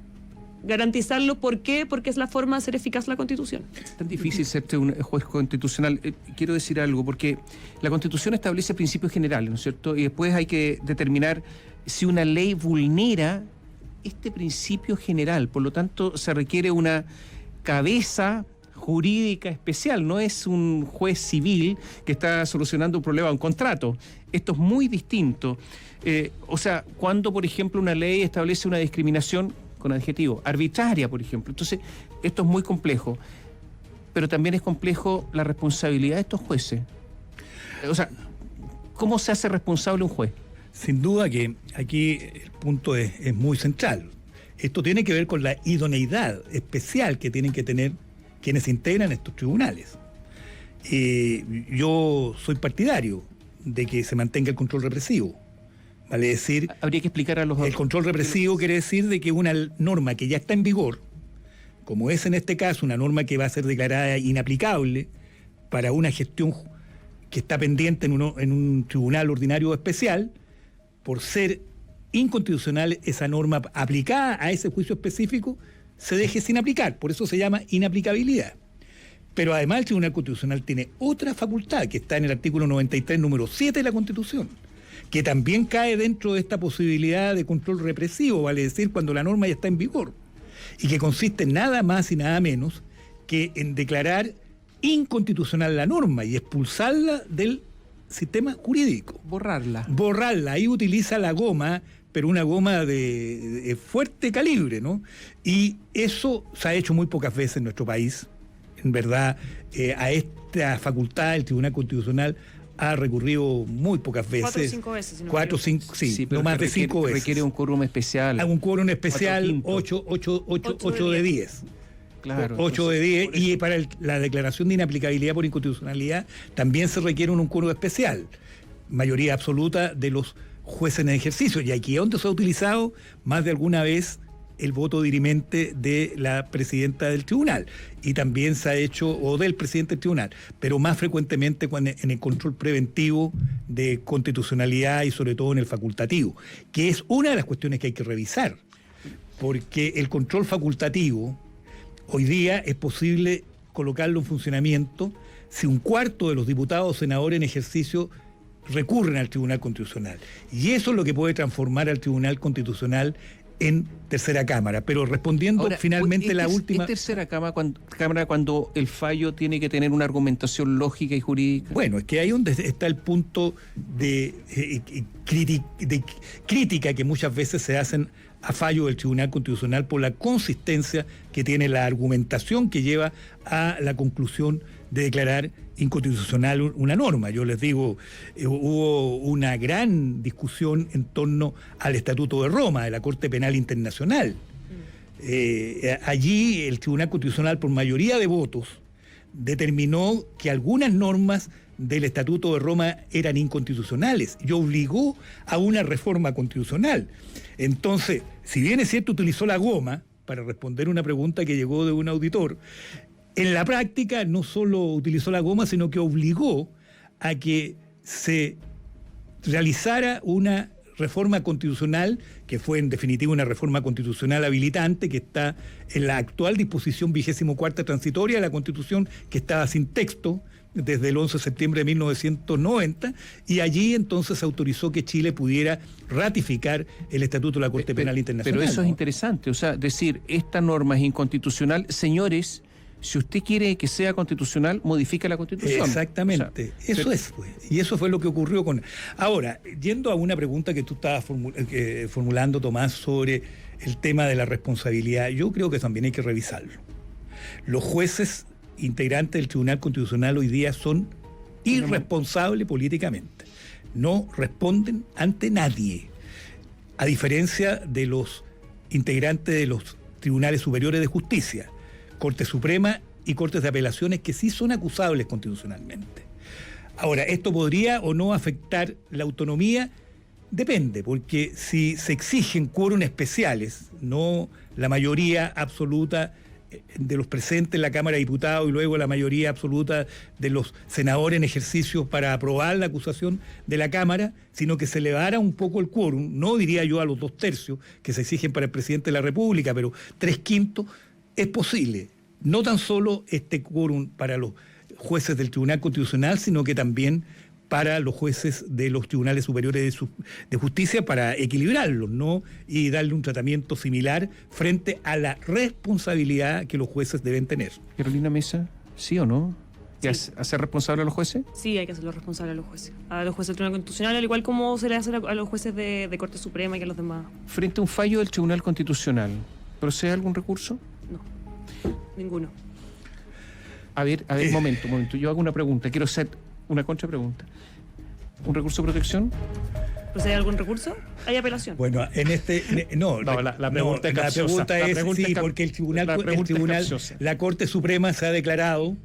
garantizarlo. ¿Por qué? Porque es la forma de hacer eficaz la Constitución. Es tan difícil ser un juez constitucional. Quiero decir algo, porque la Constitución establece principios generales, ¿no es cierto? Y después hay que determinar si una ley vulnera este principio general. Por lo tanto, se requiere una cabeza jurídica especial, no es un juez civil que está solucionando un problema, un contrato. Esto es muy distinto. O sea, cuando, por ejemplo, una ley establece una discriminación con adjetivo, arbitraria, por ejemplo. Entonces, esto es muy complejo. Pero también es complejo la responsabilidad de estos jueces. O sea, ¿cómo se hace responsable un juez? Sin duda que aquí el punto es muy central. Esto tiene que ver con la idoneidad especial que tienen que tener quienes integran estos tribunales. Yo soy partidario de que se mantenga el control represivo. Vale decir, habría que explicar a los el control represivo quiere decir de que una norma que ya está en vigor, como es en este caso una norma que va a ser declarada inaplicable para una gestión que está pendiente en un tribunal ordinario especial, por ser inconstitucional esa norma aplicada a ese juicio específico, se deje sin aplicar. Por eso se llama inaplicabilidad. Pero además el Tribunal Constitucional tiene otra facultad que está en el artículo 93, número 7 de la Constitución, que también cae dentro de esta posibilidad de control represivo, vale decir, cuando la norma ya está en vigor, y que consiste en nada más y nada menos que en declarar inconstitucional la norma y expulsarla del sistema jurídico. Borrarla. Ahí utiliza la goma, pero una goma de fuerte calibre, ¿no? Y eso se ha hecho muy pocas veces en nuestro país. En verdad, a esta facultad el Tribunal Constitucional ha recurrido muy pocas veces. 4 o 5 veces. Si no 4 o 5, sí, pero no más de 5 veces. Requiere un quórum especial. Un quórum especial, 8 8 de 10. Claro. 8 de entonces, 10, por eso- y para la declaración de inaplicabilidad por inconstitucionalidad también se requiere un quórum especial, mayoría absoluta de los jueces en ejercicio. Y aquí es donde se ha utilizado más de alguna vez el voto dirimente de la presidenta del tribunal, y también se ha hecho, o del presidente del tribunal, pero más frecuentemente en el control preventivo de constitucionalidad y sobre todo en el facultativo, que es una de las cuestiones que hay que revisar, porque el control facultativo hoy día es posible colocarlo en funcionamiento si un cuarto de los diputados o senadores en ejercicio recurren al Tribunal Constitucional. Y eso es lo que puede transformar al Tribunal Constitucional en tercera cámara. Pero respondiendo Ahora, finalmente la última... ¿Es tercera cámara cuando el fallo tiene que tener una argumentación lógica y jurídica? Bueno, es que ahí donde está el punto de crítica que muchas veces se hacen a fallo del Tribunal Constitucional por la consistencia que tiene la argumentación que lleva a la conclusión de declarar inconstitucional una norma. Yo les digo, hubo una gran discusión en torno al Estatuto de Roma, de la Corte Penal Internacional. Allí el Tribunal Constitucional, por mayoría de votos, determinó que algunas normas del Estatuto de Roma eran inconstitucionales y obligó a una reforma constitucional. Entonces, si bien es cierto, utilizó la goma para responder una pregunta que llegó de un auditor, en la práctica no solo utilizó la goma, sino que obligó a que se realizara una reforma constitucional, que fue en definitiva una reforma constitucional habilitante, que está en la actual disposición 24ª transitoria de la Constitución, que estaba sin texto desde el 11 de septiembre de 1990, y allí entonces se autorizó que Chile pudiera ratificar el Estatuto de la Corte Penal Internacional. Pero eso ¿no? es interesante, o sea, decir, esta norma es inconstitucional, señores, si usted quiere que sea constitucional, modifique la Constitución. Exactamente, O sea, eso es, pues. Y eso fue lo que ocurrió con... Ahora, yendo a una pregunta que tú estabas formulando, Tomás, sobre el tema de la responsabilidad, yo creo que también hay que revisarlo. Los jueces integrantes del Tribunal Constitucional hoy día son irresponsables políticamente. No responden ante nadie. A diferencia de los integrantes de los tribunales superiores de justicia, Corte Suprema y Cortes de Apelaciones, que sí son acusables constitucionalmente. Ahora, ¿esto podría o no afectar la autonomía? Depende, porque si se exigen quórum especiales, no la mayoría absoluta de los presentes en la Cámara de Diputados y luego la mayoría absoluta de los senadores en ejercicio para aprobar la acusación de la Cámara, sino que se elevara un poco el quórum, no diría yo a los 2/3 que se exigen para el presidente de la República, pero 3/5, es posible. No tan solo este quórum para los jueces del Tribunal Constitucional, sino que también para los jueces de los tribunales superiores de justicia, para equilibrarlos, ¿no? Y darle un tratamiento similar frente a la responsabilidad que los jueces deben tener. Carolina Mesa, ¿sí o no? ¿Y Sí. hacer responsable a los jueces? Sí, hay que hacerlo responsable a los jueces. A los jueces del Tribunal Constitucional, al igual como se le hace a los jueces de Corte Suprema y a los demás. Frente a un fallo del Tribunal Constitucional, ¿procede algún recurso? No, ninguno. A ver, momento. Yo hago una pregunta, quiero hacer una contrapregunta. ¿Un recurso de protección? ¿Procede algún recurso? Hay apelación. Bueno, La pregunta es la capciosa. pregunta La es pregunta sí, es porque el tribunal, la pregunta es capciosa. la Corte Suprema se ha declarado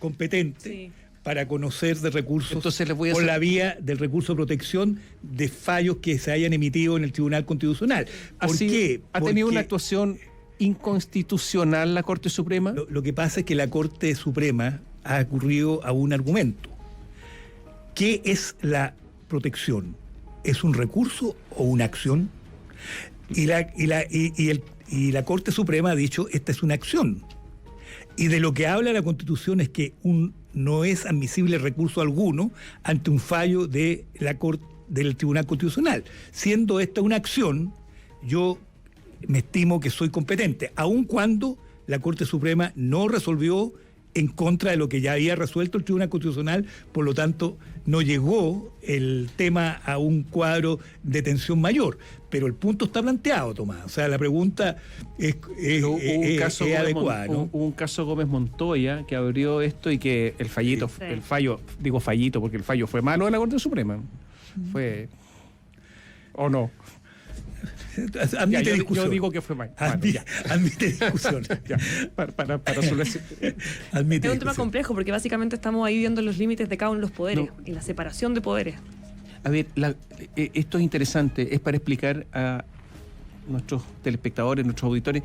competente Sí. para conocer de recursos Entonces les voy a por hacer- la vía del recurso de protección de fallos que se hayan emitido en el Tribunal Constitucional. ¿Por Así, qué? ¿Ha tenido Porque una actuación inconstitucional la Corte Suprema? lo que pasa es que la Corte Suprema ha ocurrido a un argumento. ¿Qué es la protección? ¿Es un recurso o una acción? Y la Corte Suprema ha dicho, esta es una acción. Y de lo que habla la Constitución es que no es admisible recurso alguno ante un fallo de la del Tribunal Constitucional. Siendo esta una acción, yo me estimo que soy competente, aun cuando la Corte Suprema no resolvió en contra de lo que ya había resuelto el Tribunal Constitucional, por lo tanto no llegó el tema a un cuadro de tensión mayor. Pero el punto está planteado, Tomás. O sea, la pregunta es adecuada, ¿no? Hubo un caso Gómez Montoya que abrió esto y que el fallo, porque el fallo fue malo de la Corte Suprema. Fue... ¿O no? Admite discusión. Yo digo que fue mal. Admite discusión. Ya, para solucionar. Admite Es un tema discusión. complejo porque básicamente estamos ahí viendo los límites de cada uno de los poderes y la separación de poderes. A ver, esto es interesante, es para explicar a nuestros telespectadores, nuestros auditores,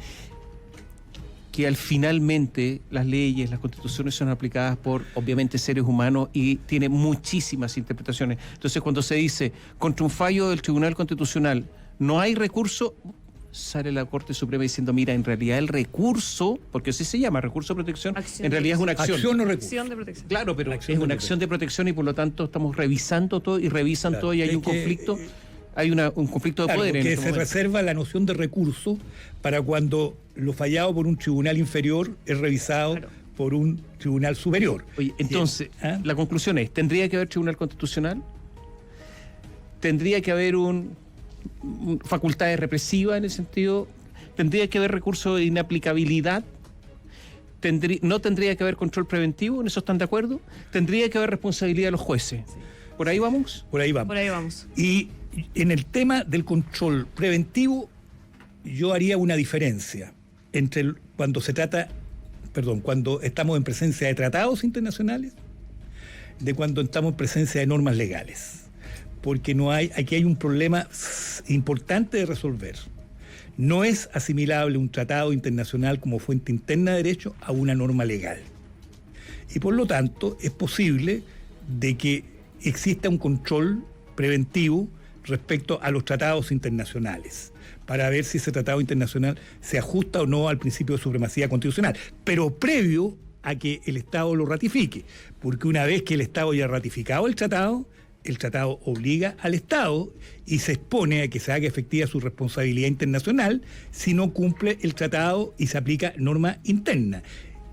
que al finalmente las leyes, las constituciones son aplicadas por, obviamente, seres humanos y tiene muchísimas interpretaciones. Entonces, cuando se dice, contra un fallo del Tribunal Constitucional no hay recurso, sale la Corte Suprema diciendo, mira, en realidad el recurso, porque así se llama, recurso de protección, Acción en realidad es una acción. Acción o recurso. Acción de protección. Claro, pero Acción es una de acción de protección y por lo tanto estamos revisando todo y revisan Claro, todo y hay es un que, conflicto, hay un conflicto de Claro, poder en porque este se momento. reserva la noción de recurso para cuando lo fallado por un tribunal inferior es revisado Claro. por un tribunal superior. Oye, entonces, ¿Ah? la conclusión es, ¿tendría que haber tribunal constitucional? ¿Tendría que haber facultades represivas en ese sentido? ¿Tendría que haber recurso de inaplicabilidad? ¿No tendría que haber control preventivo? ¿En eso están de acuerdo? ¿Tendría que haber responsabilidad de los jueces? ¿Por ahí vamos? Por ahí vamos. Por ahí vamos. Y en el tema del control preventivo, yo haría una diferencia entre cuando estamos en presencia de tratados internacionales, de cuando estamos en presencia de normas legales. Porque aquí hay un problema importante de resolver. No es asimilable un tratado internacional como fuente interna de derecho a una norma legal. Y por lo tanto, es posible de que exista un control preventivo respecto a los tratados internacionales, para ver si ese tratado internacional se ajusta o no al principio de supremacía constitucional, pero previo a que el Estado lo ratifique, porque una vez que el Estado ya ha ratificado el tratado obliga al Estado y se expone a que se haga efectiva su responsabilidad internacional si no cumple el tratado y se aplica norma interna.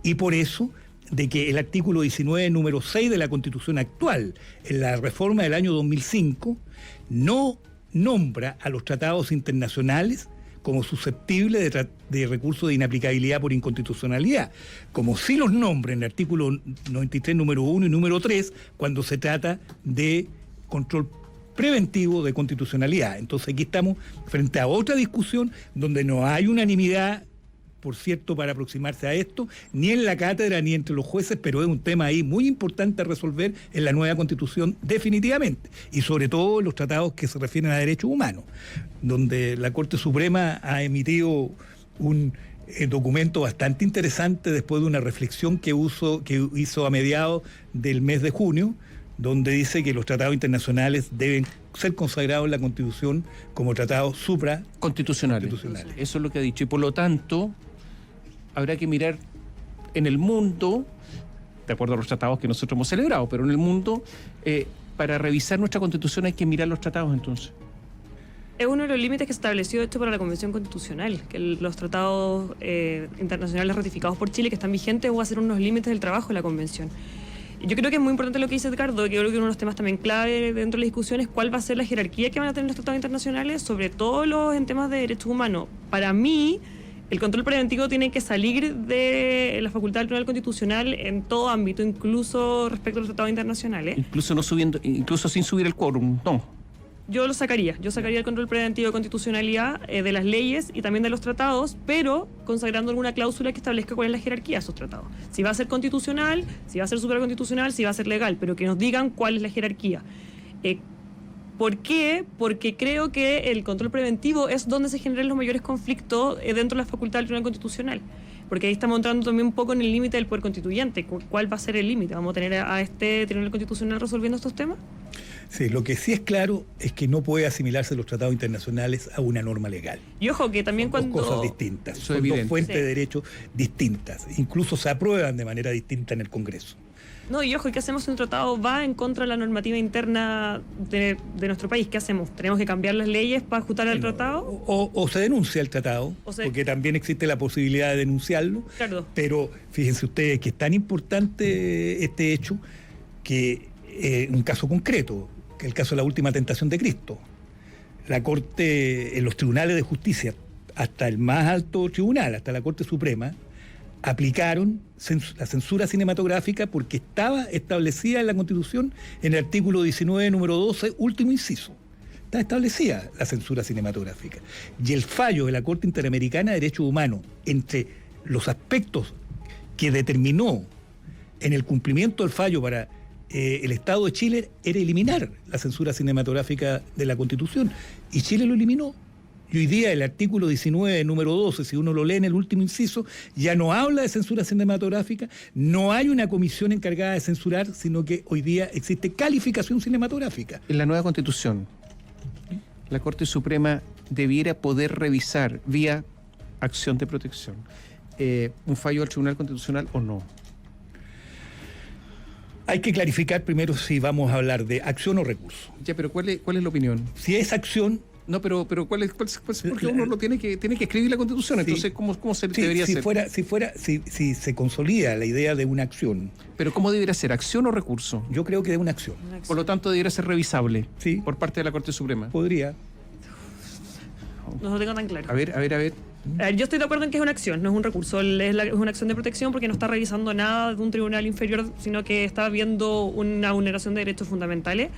Y por eso de que el artículo 19, número 6 de la Constitución actual, en la reforma del año 2005, no nombra a los tratados internacionales como susceptibles de recurso de inaplicabilidad por inconstitucionalidad, como sí los nombra en el artículo 93, número 1 y número 3, cuando se trata de control preventivo de constitucionalidad. Entonces aquí estamos frente a otra discusión donde no hay unanimidad, por cierto, para aproximarse a esto, ni en la cátedra ni entre los jueces, pero es un tema ahí muy importante a resolver en la nueva Constitución definitivamente, y sobre todo en los tratados que se refieren a derechos humanos, donde la Corte Suprema ha emitido un documento bastante interesante después de una reflexión que hizo a mediados del mes de junio, donde dice que los tratados internacionales deben ser consagrados en la Constitución como tratados Constitucionales. Eso es lo que ha dicho. Y por lo tanto, habrá que mirar en el mundo, de acuerdo a los tratados que nosotros hemos celebrado, pero en el mundo, para revisar nuestra Constitución hay que mirar los tratados entonces. Es uno de los límites que se estableció, de hecho, para la Convención Constitucional, que los tratados internacionales ratificados por Chile, que están vigentes, va a ser unos límites del trabajo de la Convención. Yo creo que es muy importante lo que dice Edgardo, que creo que uno de los temas también clave dentro de la discusión es cuál va a ser la jerarquía que van a tener los tratados internacionales, sobre todo en temas de derechos humanos. Para mí, el control preventivo tiene que salir de la facultad del Tribunal Constitucional en todo ámbito, incluso respecto a los tratados internacionales. Incluso sin subir el quórum, no. Yo sacaría el control preventivo de constitucionalidad de las leyes y también de los tratados, pero consagrando alguna cláusula que establezca cuál es la jerarquía de esos tratados. Si va a ser constitucional, si va a ser supraconstitucional, si va a ser legal, pero que nos digan cuál es la jerarquía. ¿Por qué? Porque creo que el control preventivo es donde se generan los mayores conflictos dentro de la facultad del Tribunal Constitucional. Porque ahí estamos entrando también un poco en el límite del poder constituyente. ¿Cuál va a ser el límite? ¿Vamos a tener a este Tribunal Constitucional resolviendo estos temas? Sí, lo que sí es claro es que no puede asimilarse los tratados internacionales a una norma legal. Y ojo, que también Son cuando... dos cosas distintas, Eso son es dos evidente. fuentes Sí. de derecho distintas. Incluso se aprueban de manera distinta en el Congreso. No, y ojo, ¿qué hacemos si un tratado va en contra de la normativa interna de nuestro país? ¿Qué hacemos? ¿Tenemos que cambiar las leyes para ajustar al tratado? O se denuncia el tratado, porque también existe la posibilidad de denunciarlo. Claro. Pero fíjense ustedes que es tan importante este hecho que un caso concreto, que el caso de la última tentación de Cristo. La Corte, en los tribunales de justicia, hasta el más alto tribunal, hasta la Corte Suprema, aplicaron la censura cinematográfica porque estaba establecida en la Constitución en el artículo 19, número 12, último inciso, está establecida la censura cinematográfica. Y el fallo de la Corte Interamericana de Derechos Humanos, entre los aspectos que determinó en el cumplimiento del fallo para el Estado de Chile, era eliminar la censura cinematográfica de la Constitución. Y Chile lo eliminó. Y hoy día el artículo 19, número 12, si uno lo lee en el último inciso, ya no habla de censura cinematográfica, no hay una comisión encargada de censurar, sino que hoy día existe calificación cinematográfica. En la nueva Constitución, la Corte Suprema debiera poder revisar vía acción de protección un fallo del Tribunal Constitucional o no. Hay que clarificar primero si vamos a hablar de acción o recurso. Ya, pero ¿cuál es la opinión? Si es acción... No, pero ¿cuál es? Porque uno lo tiene que escribir la Constitución, Sí. entonces ¿cómo se Sí, debería hacer? Si se consolida la idea de una acción, Pero ¿cómo debería ser? ¿Acción o recurso? yo creo que de una acción. Por lo tanto, debería ser revisable Sí. por parte de la Corte Suprema. Podría. No lo tengo tan claro. A ver. A ver, yo estoy de acuerdo en que es una acción, no es un recurso, es una acción de protección porque no está revisando nada de un tribunal inferior, sino que está viendo una vulneración de derechos fundamentales.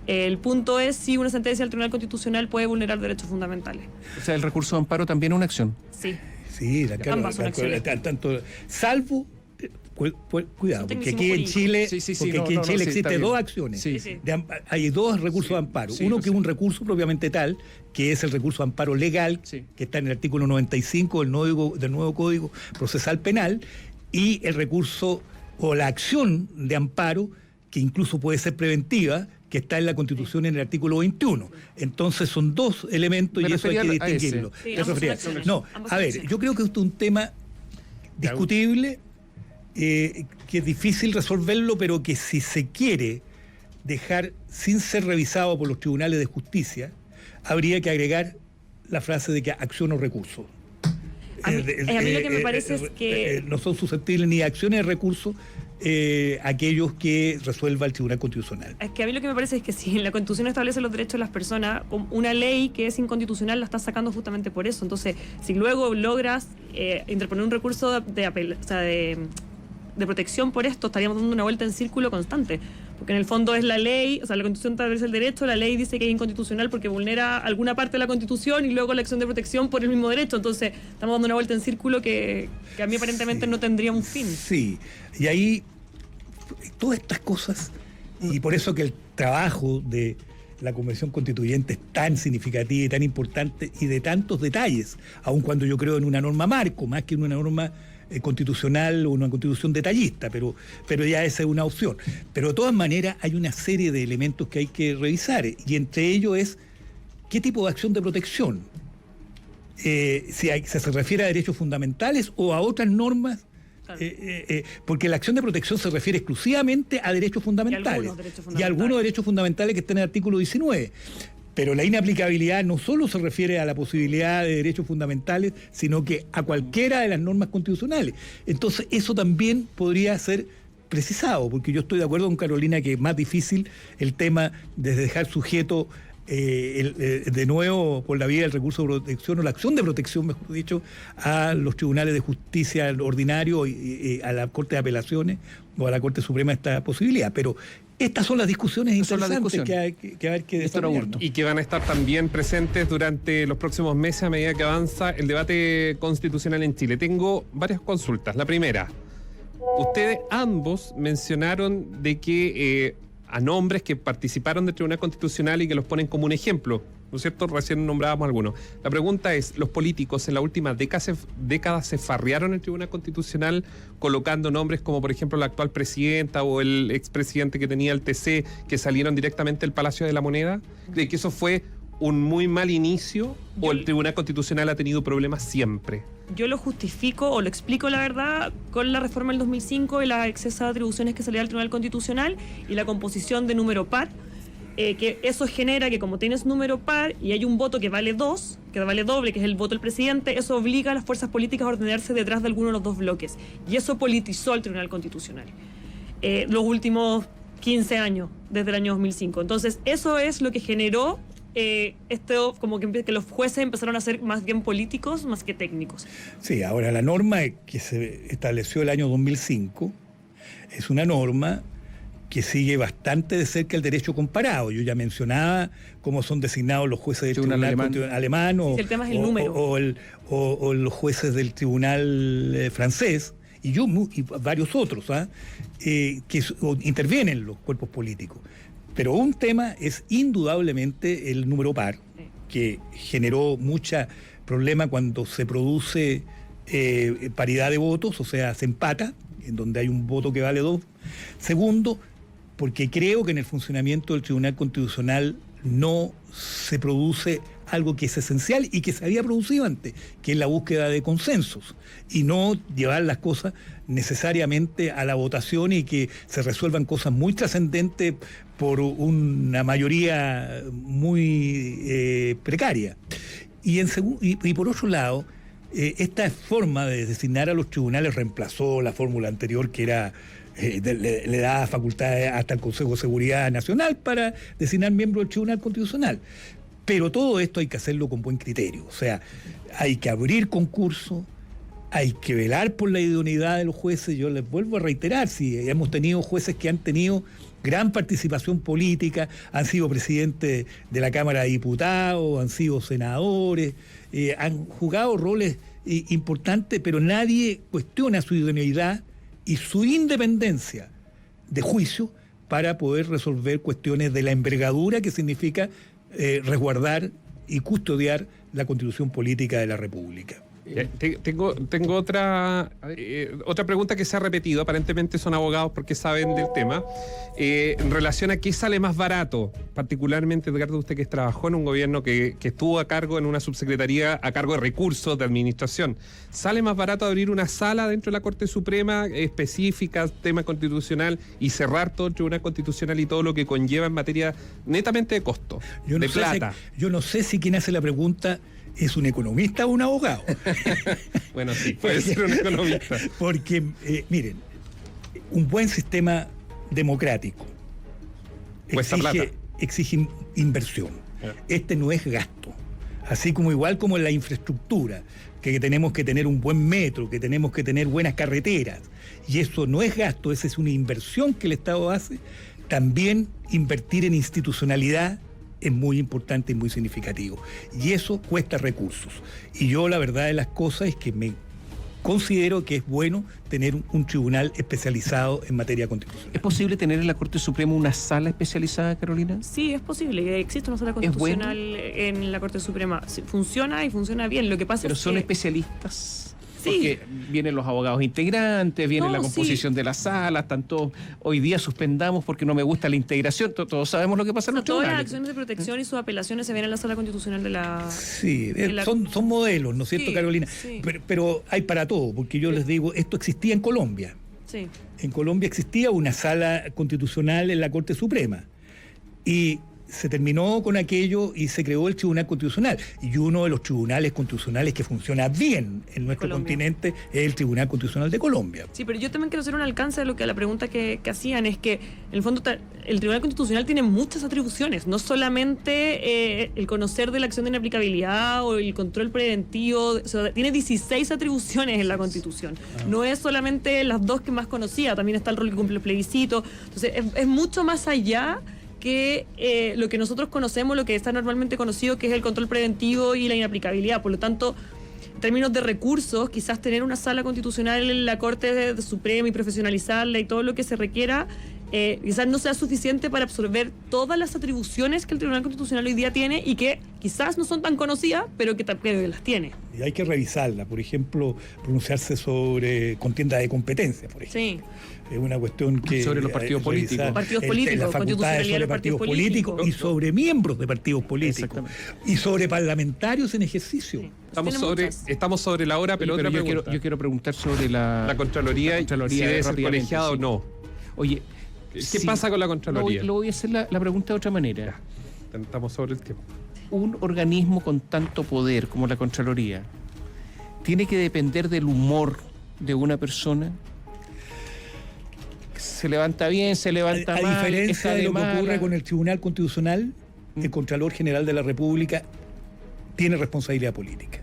El punto es si una sentencia del Tribunal Constitucional puede vulnerar derechos fundamentales. O sea, el recurso de amparo también es una acción. Sí. Sí, Ambas son acciones. tanto, salvo, cuidado, Son porque aquí en tecnicismos Chile, Sí, porque no, aquí en no, Chile sí, está existen bien. dos acciones. Sí. Sí. Hay dos recursos de amparo. Sí, Uno lo que es sé. un recurso propiamente tal, que es el recurso de amparo legal, Sí. que está en el artículo 95 del nuevo Código Procesal Penal, y el recurso o la acción de amparo, que incluso puede ser preventiva, que está en la Constitución en el artículo 21. Entonces son dos elementos Me y eso hay que refería a ese. distinguirlo. Sí, Me ambas son refería. acciones. No, Ambas a son ver, acciones. yo creo que esto es un tema discutible, que es difícil resolverlo, pero que si se quiere dejar sin ser revisado por los tribunales de justicia, habría que agregar la frase de que acción o recurso. A mí lo que me parece es que... no son susceptibles ni de acciones de recursos aquellos que resuelva el Tribunal Constitucional. Es que a mí lo que me parece es que si la Constitución establece los derechos de las personas, una ley que es inconstitucional la estás sacando justamente por eso. Entonces, si luego logras interponer un recurso de protección por esto, estaríamos dando una vuelta en círculo constante. Porque en el fondo es la ley, o sea, la Constitución establece el derecho, la ley dice que es inconstitucional porque vulnera alguna parte de la Constitución y luego la acción de protección por el mismo derecho. Entonces, estamos dando una vuelta en círculo que a mí aparentemente no tendría un fin. Sí, y ahí todas estas cosas, y por eso que el trabajo de la Convención Constituyente es tan significativo y tan importante y de tantos detalles, aun cuando yo creo en una norma marco, más que en una norma constitucional o una constitución detallista, pero ya esa es una opción. Pero de todas maneras hay una serie de elementos que hay que revisar, y entre ellos es qué tipo de acción de protección, si se refiere a derechos fundamentales o a otras normas. Claro. Porque la acción de protección se refiere exclusivamente a derechos fundamentales Y algunos derechos fundamentales que están en el artículo 19. Pero la inaplicabilidad no solo se refiere a la posibilidad de derechos fundamentales, sino que a cualquiera de las normas constitucionales. Entonces eso también podría ser precisado, porque yo estoy de acuerdo con Carolina que es más difícil el tema de dejar sujeto de nuevo por la vía del recurso de protección o la acción de protección, mejor dicho, a los tribunales de justicia ordinario y a la Corte de Apelaciones o a la Corte Suprema esta posibilidad. Pero estas son las discusiones interesantes que hay que desarrollar, ¿no? Y que van a estar también presentes durante los próximos meses a medida que avanza el debate constitucional en Chile. Tengo varias consultas. La primera, ustedes ambos mencionaron de que a nombres que participaron del Tribunal Constitucional y que los ponen como un ejemplo, ¿no es cierto? Recién nombrábamos algunos. La pregunta es, ¿los políticos en la última década se farrearon el Tribunal Constitucional colocando nombres como, por ejemplo, la actual presidenta o el expresidente que tenía el TC, que salieron directamente del Palacio de la Moneda? ¿De que eso fue un muy mal inicio o el Tribunal Constitucional ha tenido problemas siempre? Yo lo justifico o lo explico, la verdad, con la reforma del 2005 y las excesas atribuciones que se le da al Tribunal Constitucional y la composición de número par, que eso genera que como tienes número par y hay un voto que vale 2, que vale doble, que es el voto del presidente, eso obliga a las fuerzas políticas a ordenarse detrás de alguno de los dos bloques. Y eso politizó al Tribunal Constitucional los últimos 15 años, desde el año 2005. Entonces, eso es lo que generó esto, como que los jueces empezaron a ser más bien políticos más que técnicos. Sí, ahora la norma que se estableció el año 2005 es una norma que sigue bastante de cerca el derecho comparado. Yo ya mencionaba cómo son designados los jueces del Tribunal Alemán Sí, el tema es el número. o los jueces del Tribunal francés, y varios otros, intervienen los cuerpos políticos. Pero un tema es indudablemente el número par, que generó mucha problema cuando se produce paridad de votos, o sea, se empata, en donde hay un voto que vale 2. Segundo, porque creo que en el funcionamiento del Tribunal Constitucional no se produce algo que es esencial y que se había producido antes, que es la búsqueda de consensos, y no llevar las cosas necesariamente a la votación y que se resuelvan cosas muy trascendentes por una mayoría muy precaria. Y por otro lado, esta forma de designar a los tribunales reemplazó la fórmula anterior, que era le da facultades hasta el Consejo de Seguridad Nacional para designar miembros del Tribunal Constitucional. Pero todo esto hay que hacerlo con buen criterio. O sea, hay que abrir concursos, hay que velar por la idoneidad de los jueces. Yo les vuelvo a reiterar, si hemos tenido jueces que han tenido gran participación política, han sido presidentes de la Cámara de Diputados, han sido senadores, han jugado roles importantes, pero nadie cuestiona su idoneidad y su independencia de juicio para poder resolver cuestiones de la envergadura que significa resguardar y custodiar la Constitución política de la República. Tengo otra pregunta que se ha repetido. Aparentemente son abogados porque saben del tema. En relación a qué sale más barato, particularmente, Edgardo, usted que trabajó en un gobierno que estuvo a cargo en una subsecretaría a cargo de recursos de administración. ¿Sale más barato abrir una sala dentro de la Corte Suprema específica, tema constitucional, y cerrar todo el Tribunal Constitucional y todo lo que conlleva en materia netamente de costo, de plata? Yo no sé si quien hace la pregunta es un economista o un abogado. Bueno, sí, puede ser un economista. Porque, miren, un buen sistema democrático exige inversión. Este no es gasto. Así como igual como en la infraestructura, que tenemos que tener un buen metro, que tenemos que tener buenas carreteras, y eso no es gasto, esa es una inversión que el Estado hace. También invertir en institucionalidad es muy importante y muy significativo. Y eso cuesta recursos. Y yo la verdad de las cosas es que me considero que es bueno tener un tribunal especializado en materia constitucional. ¿Es posible tener en la Corte Suprema una sala especializada, Carolina? Sí, es posible. Existe una sala constitucional en la Corte Suprema. Funciona y funciona bien. Lo que pasa ¿Pero es son que especialistas? Sí. Porque vienen los abogados integrantes, viene la composición de la sala, tanto hoy día suspendamos porque no me gusta la integración, todos sabemos lo que pasa en los todas las tribunales. acciones de protección y sus apelaciones se ven en la sala constitucional de la... Sí, son modelos, ¿no es cierto, Sí, Carolina? sí. Pero hay para todo, porque yo les digo, esto existía en Colombia. Sí. En Colombia existía una sala constitucional en la Corte Suprema. Y se terminó con aquello y se creó el Tribunal Constitucional. Y uno de los tribunales constitucionales que funciona bien en nuestro continente es el Tribunal Constitucional de Colombia. Sí, pero yo también quiero hacer un alcance a la pregunta que hacían, es que en el fondo el Tribunal Constitucional tiene muchas atribuciones, no solamente el conocer de la acción de inaplicabilidad o el control preventivo, o sea, tiene 16 atribuciones en la Constitución. No es solamente las dos que más conocía, también está el rol que cumple el plebiscito. Entonces es mucho más allá que lo que nosotros conocemos, lo que está normalmente conocido, que es el control preventivo y la inaplicabilidad. Por lo tanto, en términos de recursos, quizás tener una sala constitucional en la Corte Suprema y profesionalizarla y todo lo que se requiera, quizás no sea suficiente para absorber todas las atribuciones que el Tribunal Constitucional hoy día tiene y que quizás no son tan conocidas, pero que las tiene. Y hay que revisarla, por ejemplo, pronunciarse sobre contienda de competencia, por ejemplo. Sí. Es una cuestión que... Sobre los partidos políticos. Partidos políticos, las facultades sobre partidos políticos y sobre miembros de partidos políticos. Y sobre parlamentarios en ejercicio. Sí. Estamos sobre la hora, pero yo quiero preguntar sobre la Contraloría, si debe ser colegiada o no. Oye, ¿qué pasa con la Contraloría? Lo voy a hacer la pregunta de otra manera. Estamos sobre el tiempo. Un organismo con tanto poder como la Contraloría tiene que depender del humor de una persona. Se levanta bien, se levanta mal. A diferencia de lo que ocurre mala. con el Tribunal Constitucional, el Contralor General de la República tiene responsabilidad política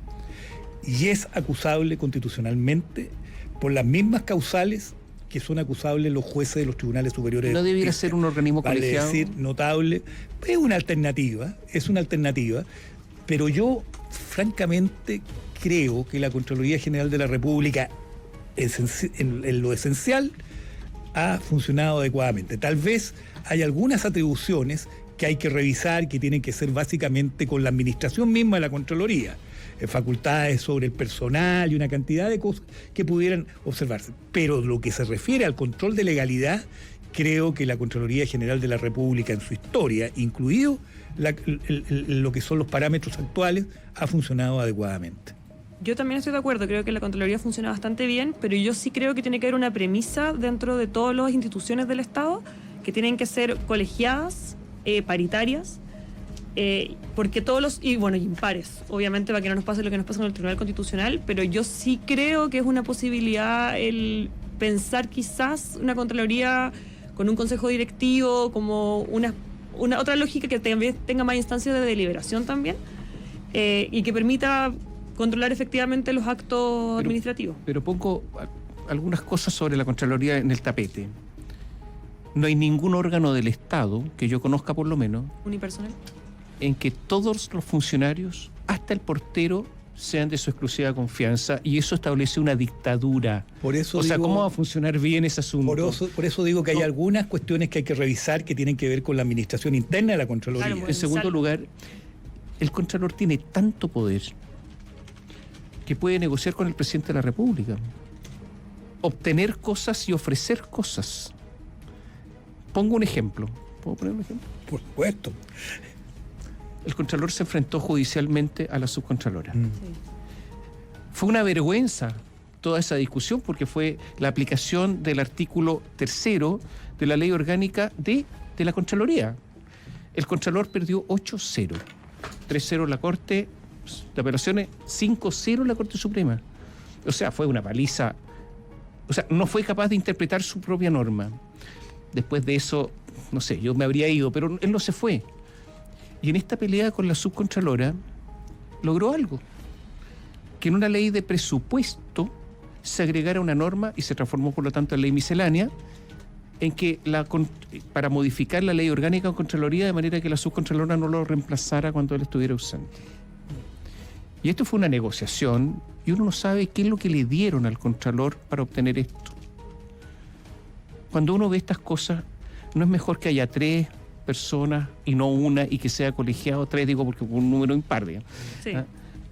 y es acusable constitucionalmente por las mismas causales que son acusables los jueces de los tribunales superiores. ¿No de debiera justicia. ser un organismo Vale colegiado? decir, notable. Es una alternativa, pero yo francamente creo que la Contraloría General de la República, en lo esencial, ha funcionado adecuadamente. Tal vez hay algunas atribuciones que hay que revisar, que tienen que ser básicamente con la administración misma de la Contraloría. Facultades sobre el personal y una cantidad de cosas que pudieran observarse. Pero lo que se refiere al control de legalidad, creo que la Contraloría General de la República en su historia, incluido lo que son los parámetros actuales, ha funcionado adecuadamente. Yo también estoy de acuerdo, creo que la Contraloría funciona bastante bien, pero yo sí creo que tiene que haber una premisa dentro de todas las instituciones del Estado que tienen que ser colegiadas, paritarias, porque todos los, y impares, obviamente, para que no nos pase lo que nos pasa con el Tribunal Constitucional, pero yo sí creo que es una posibilidad el pensar quizás una Contraloría con un consejo directivo, como una otra lógica que también tenga más instancias de deliberación también, y que permita controlar efectivamente los actos administrativos. Pero pongo algunas cosas sobre la Contraloría en el tapete. No hay ningún órgano del Estado, que yo conozca por lo menos, Unipersonal. en que todos los funcionarios, hasta el portero, sean de su exclusiva confianza, y eso establece una dictadura. Por eso o sea, digo, ¿cómo va a funcionar bien ese asunto? Por eso digo que hay algunas cuestiones que hay que revisar que tienen que ver con la administración interna de la Contraloría. Claro, En segundo lugar, el Contralor tiene tanto poder que puede negociar con el presidente de la República, obtener cosas y ofrecer cosas. Pongo un ejemplo. ¿Puedo poner un ejemplo? Por supuesto. El Contralor se enfrentó judicialmente a la subcontralora. Fue una vergüenza toda esa discusión porque fue la aplicación del artículo 3º de la Ley Orgánica de la Contraloría. El Contralor perdió 8-0. 3-0 la Corte de Apelaciones, 5-0 la Corte Suprema. O sea, fue una paliza. O sea, no fue capaz de interpretar su propia norma. Después de eso, no sé, yo me habría ido, pero él no se fue. Y en esta pelea con la subcontralora logró algo. Que en una ley de presupuesto se agregara una norma y se transformó por lo tanto en ley miscelánea en que para modificar la ley orgánica de Contraloría de manera que la subcontralora no lo reemplazara cuando él estuviera ausente. Y esto fue una negociación y uno no sabe qué es lo que le dieron al Contralor para obtener esto. Cuando uno ve estas cosas, ¿no es mejor que haya 3 personas y no una y que sea colegiado? 3 digo porque fue un número impar, digamos. Sí.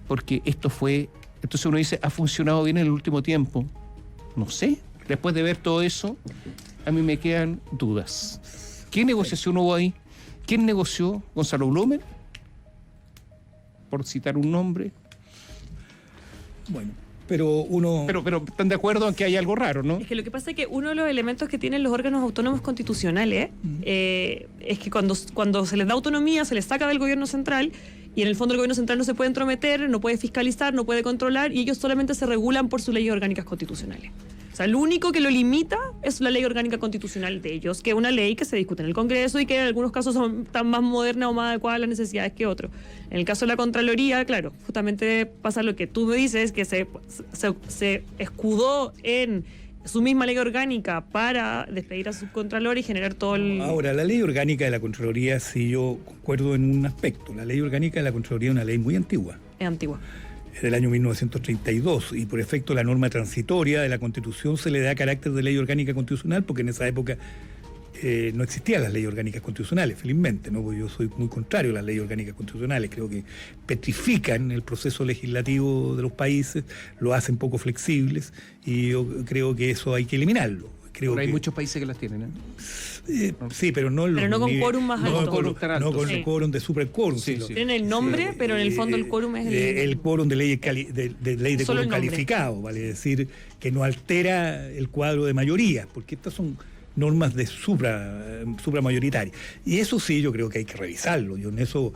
Porque esto fue... Entonces uno dice, ¿ha funcionado bien en el último tiempo? No sé. Después de ver todo eso, a mí me quedan dudas. ¿Qué negociación hubo ahí? ¿Quién negoció? ¿Gonzalo Blumen? Por citar un nombre. Bueno, pero uno... Pero están de acuerdo en que hay algo raro, ¿no? Es que lo que pasa es que uno de los elementos que tienen los órganos autónomos constitucionales es que cuando se les da autonomía, se les saca del gobierno central y en el fondo el gobierno central no se puede entrometer, no puede fiscalizar, no puede controlar y ellos solamente se regulan por sus leyes orgánicas constitucionales. O sea, lo único que lo limita es la ley orgánica constitucional de ellos, que es una ley que se discute en el Congreso y que en algunos casos son tan más moderna o más adecuada a las necesidades que otros. En el caso de la Contraloría, claro, justamente pasa lo que tú me dices, que se escudó en su misma ley orgánica para despedir a su Contralor y generar todo el... Ahora, la ley orgánica de la Contraloría, sí, yo concuerdo en un aspecto. La ley orgánica de la Contraloría es una ley muy antigua. Es antigua. Del año 1932 y por efecto la norma transitoria de la Constitución se le da carácter de ley orgánica constitucional porque en esa época no existían las leyes orgánicas constitucionales, felizmente, ¿no? Porque yo soy muy contrario a las leyes orgánicas constitucionales, creo que petrifican el proceso legislativo de los países, lo hacen poco flexibles y yo creo que eso hay que eliminarlo. Pero hay muchos países que las tienen, ¿eh? Sí, pero no con quórum más alto. No con el quórum de superquórum. Sí. Tienen el nombre, pero en el fondo el quórum es el quórum de ley de quórum calificado, vale decir que no altera el cuadro de mayoría, porque estas son normas de supramayoritarias. Y eso sí, yo creo que hay que revisarlo. Yo en eso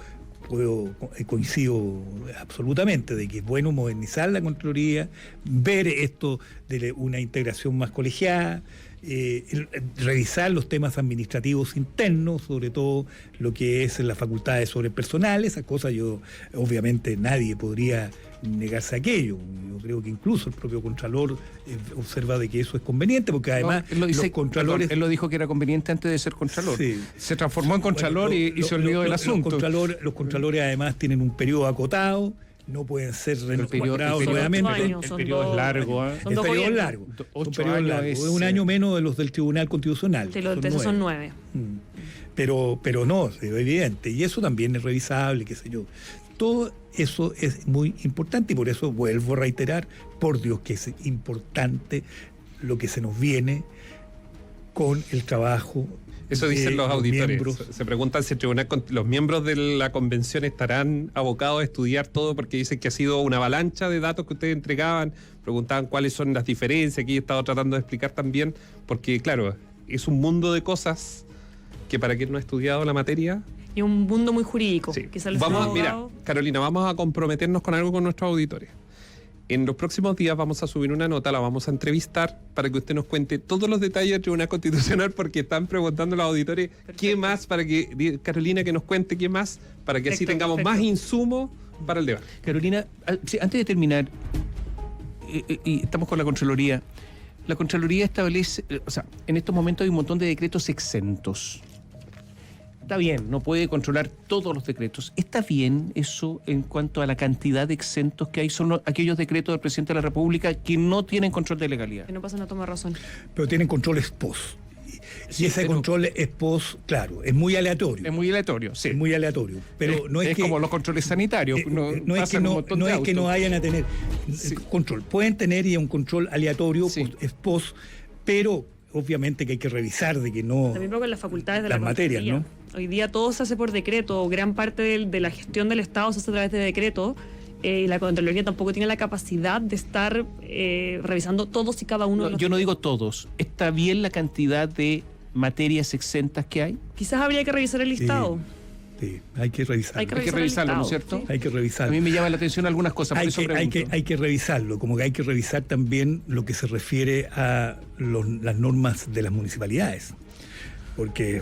coincido absolutamente de que es bueno modernizar la Contraloría, ver esto de una integración más colegiada, revisar los temas administrativos internos, sobre todo lo que es las facultades sobre el personal. Esas cosas obviamente nadie podría negarse a aquello. Yo creo que incluso el propio Contralor observa de que eso es conveniente, porque además No, él lo dice, los Contralores... perdón, él lo dijo que era conveniente antes de ser Contralor. Sí. Se transformó en Contralor y se olvidó del asunto. Los Contralores además tienen un periodo acotado, no pueden ser nombrados nuevamente. años, El son periodo es dos- largo. son El dos periodo es gobiernos. largo. Do- Un 8 periodo años largo. es, Es un año menos de los del Tribunal Constitucional. Sí, los Son de esos son 9. 9. Pero no, es evidente. Y eso también es revisable, qué sé yo. Todo eso es muy importante y por eso vuelvo a reiterar, por Dios, que es importante lo que se nos viene con el trabajo. Eso de dicen los auditores. miembros. Se preguntan si el tribunal, los miembros de la convención estarán abocados a estudiar todo, porque dicen que ha sido una avalancha de datos que ustedes entregaban. Preguntaban cuáles son las diferencias, que he estado tratando de explicar también, porque claro, es un mundo de cosas que para quien no ha estudiado la materia. Y un mundo muy jurídico. Sí. Quizá los Vamos, mira, abogados- Carolina, vamos a comprometernos con algo con nuestros auditores. En los próximos días vamos a subir una nota, la vamos a entrevistar para que usted nos cuente todos los detalles del Tribunal Constitucional, porque están preguntando a los auditores qué más, para que Carolina que nos cuente qué más, para que así Perfecto, tengamos perfecto. más insumos para el debate. Carolina, sí, antes de terminar, y estamos con la Contraloría. La Contraloría establece, o sea, en estos momentos hay un montón de decretos exentos. Está bien, no puede controlar todos los decretos. ¿Está bien eso en cuanto a la cantidad de exentos que hay? Son aquellos decretos del presidente de la República que no tienen control de legalidad. Que no pasa una toma de razón. Pero tienen control ex post. Sí, Y ese pero- control ex post, claro, es muy aleatorio. Es muy aleatorio, sí. Es muy aleatorio. Pero no es que, como los controles sanitarios. no es que pasan un no, montón no de es que no autos. vayan a tener Sí. control. Pueden tener y un control aleatorio, Sí. ex post, pero obviamente que hay que revisar de que no... También con las facultades de Las la materias, Contraloría. Hoy día todo se hace por decreto, o gran parte de la gestión del Estado se hace a través de decreto, y la Contraloría tampoco tiene la capacidad de estar revisando todos y cada uno de No, los yo no digo decretos. todos. ¿Está bien la cantidad de materias exentas que hay? Quizás habría que revisar el listado. Sí, hay que revisarlo. Hay que Hay que revisar el revisarlo, ¿no es listado, cierto? sí. Hay que A revisarlo. mí me llama la atención algunas cosas, por Hay eso que, pregunto. hay que revisarlo, como que hay que revisar también lo que se refiere a las normas de las municipalidades. Porque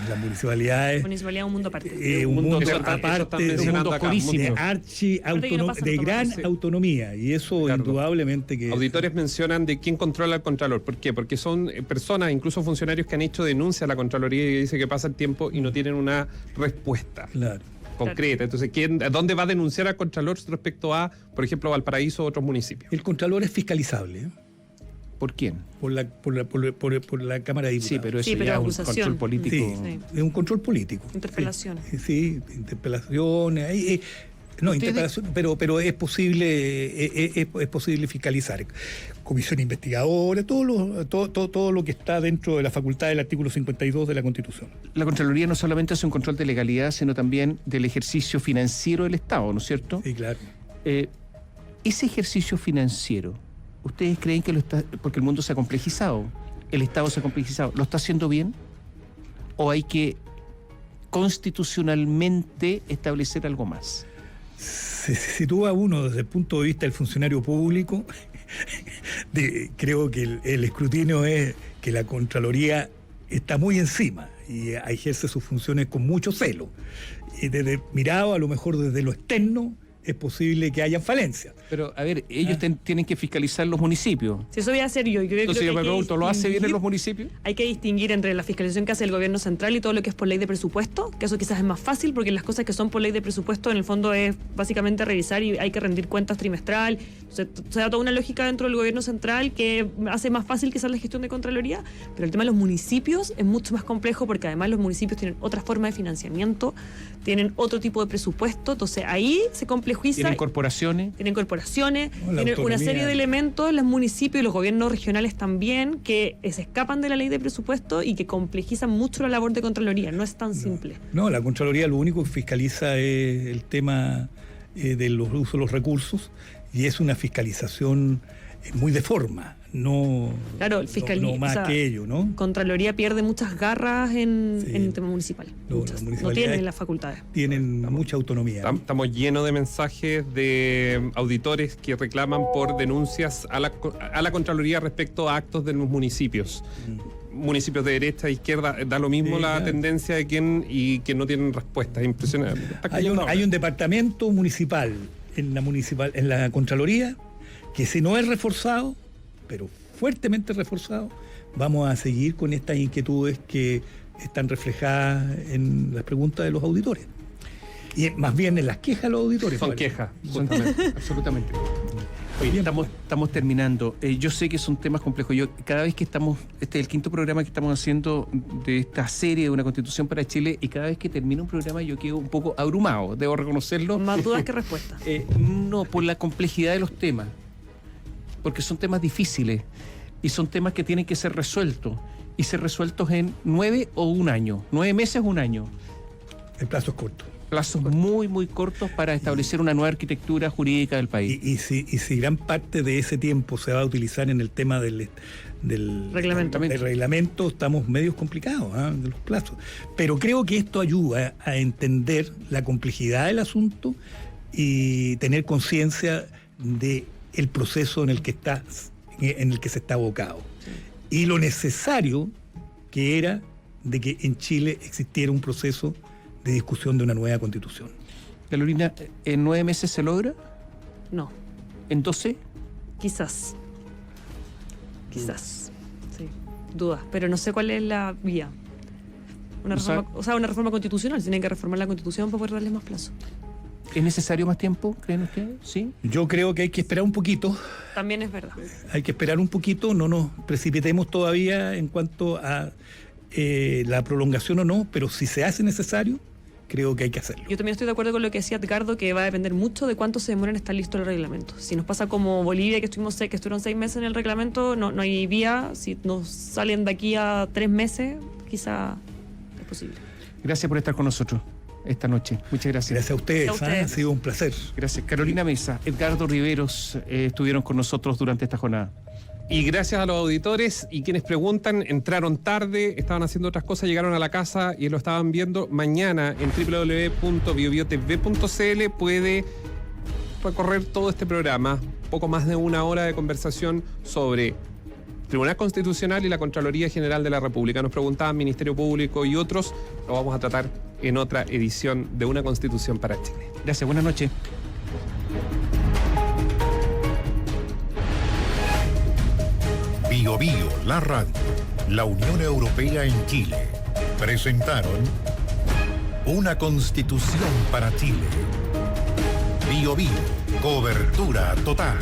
las municipalidades... Municipalidad es un mundo aparte. un mundo Eso están aparte, un mencionando mundo acá. oscurísimo. Aparte que no pasa de en gran Tomás. autonomía, y eso Claro. indudablemente que... Auditores mencionan de quién controla al Contralor. ¿Por qué? Porque son personas, incluso funcionarios que han hecho denuncia a la Contraloría y dice que pasa el tiempo y no tienen una respuesta Claro. concreta. Entonces, ¿dónde va a denunciar al Contralor respecto a, por ejemplo, Valparaíso o otros municipios? El Contralor es fiscalizable, ¿eh? ¿Por quién? por la Cámara de Diputados. Sí, pero eso Sí, pero ya es un acusación. control político. Sí, Sí. es un control político. Interpelaciones. Sí, interpelaciones. No, Ustedes- interpelaciones, pero es posible, es posible fiscalizar. Comisión investigadora, todo lo que está dentro de la facultad del artículo 52 de la Constitución. La Contraloría no solamente hace un control de legalidad, sino también del ejercicio financiero del Estado, ¿no es cierto? Sí, claro. Ese ejercicio financiero, ¿ustedes creen que lo está, porque el mundo se ha complejizado, el Estado se ha complejizado, ¿lo está haciendo bien? ¿O hay que constitucionalmente establecer algo más? Se sitúa uno desde el punto de vista del funcionario público. Creo que el escrutinio es que la Contraloría está muy encima y ejerce sus funciones con mucho celo. Y mirado a lo mejor desde lo externo, es posible que haya falencias. Pero, a ver, ellos tienen que fiscalizar los municipios. Si eso voy a hacer yo. Entonces yo me pregunto, ¿lo hace bien en los municipios? municipios? Hay que distinguir entre la fiscalización que hace el gobierno central y todo lo que es por ley de presupuesto, que eso quizás es más fácil porque las cosas que son por ley de presupuesto en el fondo es básicamente revisar y hay que rendir cuentas trimestral. Entonces, se da toda una lógica dentro del gobierno central que hace más fácil quizás la gestión de Contraloría, pero el tema de los municipios es mucho más complejo porque además los municipios tienen otra forma de financiamiento, tienen otro tipo de presupuesto, entonces ahí se complejiza. ¿Tienen corporaciones? Tienen corporaciones, No, la tienen una autonomía. serie de elementos, los municipios y los gobiernos regionales también, que se escapan de la ley de presupuesto y que complejizan mucho la labor de Contraloría. No es tan simple. No, la Contraloría lo único que fiscaliza es el tema del uso de los recursos y es una fiscalización muy de forma, no, Claro, el no más o sea, que ello, ¿no? Contraloría pierde muchas garras en Sí. el tema municipal. No, Muchas. las No municipalidades tienen las facultades. Tienen mucha autonomía. Estamos llenos de mensajes de auditores que reclaman por denuncias a la Contraloría respecto a actos de los municipios. Municipios de derecha e izquierda, da lo mismo Sí, la claro. tendencia de quién y que no tienen respuesta. Es impresionante. Está Hay cayendo ahora. un departamento municipal en la Contraloría que si no es reforzado, pero fuertemente reforzado, vamos a seguir con estas inquietudes que están reflejadas en las preguntas de los auditores. Y más bien en las quejas de los auditores. Son ¿vale? quejas. Absolutamente. Oye, estamos terminando. Yo sé que son temas complejos. Yo cada vez que estamos, este es el quinto programa que estamos haciendo de esta serie de Una Constitución para Chile, y cada vez que termino un programa yo quedo un poco abrumado, debo reconocerlo. Con más dudas que respuestas. No, por la complejidad de los temas, porque son temas difíciles y son temas que tienen que ser resueltos, y ser resueltos en 9 o 1 año, 9 meses o 1 año. El plazo es corto. Plazos muy, muy cortos para establecer una nueva arquitectura jurídica del país. Y si gran parte de ese tiempo se va a utilizar en el tema del reglamento, estamos medios complicados de los plazos. Pero creo que esto ayuda a entender la complejidad del asunto y tener conciencia de el proceso en el que se está abocado. Y lo necesario que era de que en Chile existiera un proceso de discusión de una nueva constitución. Carolina, ¿en 9 meses se logra? No, ¿En 12? quizás. Quizás. Sí, dudas. Pero no sé cuál es la vía. Una reforma constitucional. Tienen que reformar la constitución para poder darle más plazo. ¿Es necesario más tiempo, creen ustedes? ¿Sí? Yo creo que hay que esperar un poquito. También es verdad. Hay que esperar un poquito, no nos precipitemos todavía en cuanto a la prolongación o no, pero si se hace necesario, creo que hay que hacerlo. Yo también estoy de acuerdo con lo que decía Edgardo, que va a depender mucho de cuánto se demora en estar listo el reglamento. Si nos pasa como Bolivia, que estuvieron 6 meses en el reglamento, no hay vía. Si nos salen de aquí a 3 meses, quizá es posible. Gracias por estar con nosotros esta noche. Muchas gracias. Gracias a ustedes, Gracias a ustedes. ha sido un placer. Gracias. Carolina Mesa, Edgardo Riveros estuvieron con nosotros durante esta jornada. Y gracias a los auditores y quienes preguntan, entraron tarde, estaban haciendo otras cosas, llegaron a la casa y lo estaban viendo. Mañana en www.biobiotv.cl puede recorrer todo este programa, poco más de 1 hora de conversación sobre Tribunal Constitucional y la Contraloría General de la República. Nos preguntaban Ministerio Público y otros, lo vamos a tratar en otra edición de Una Constitución para Chile. Gracias, buenas noches. Bio Bio, la radio, la Unión Europea en Chile, presentaron Una Constitución para Chile. Bio Bio, cobertura total.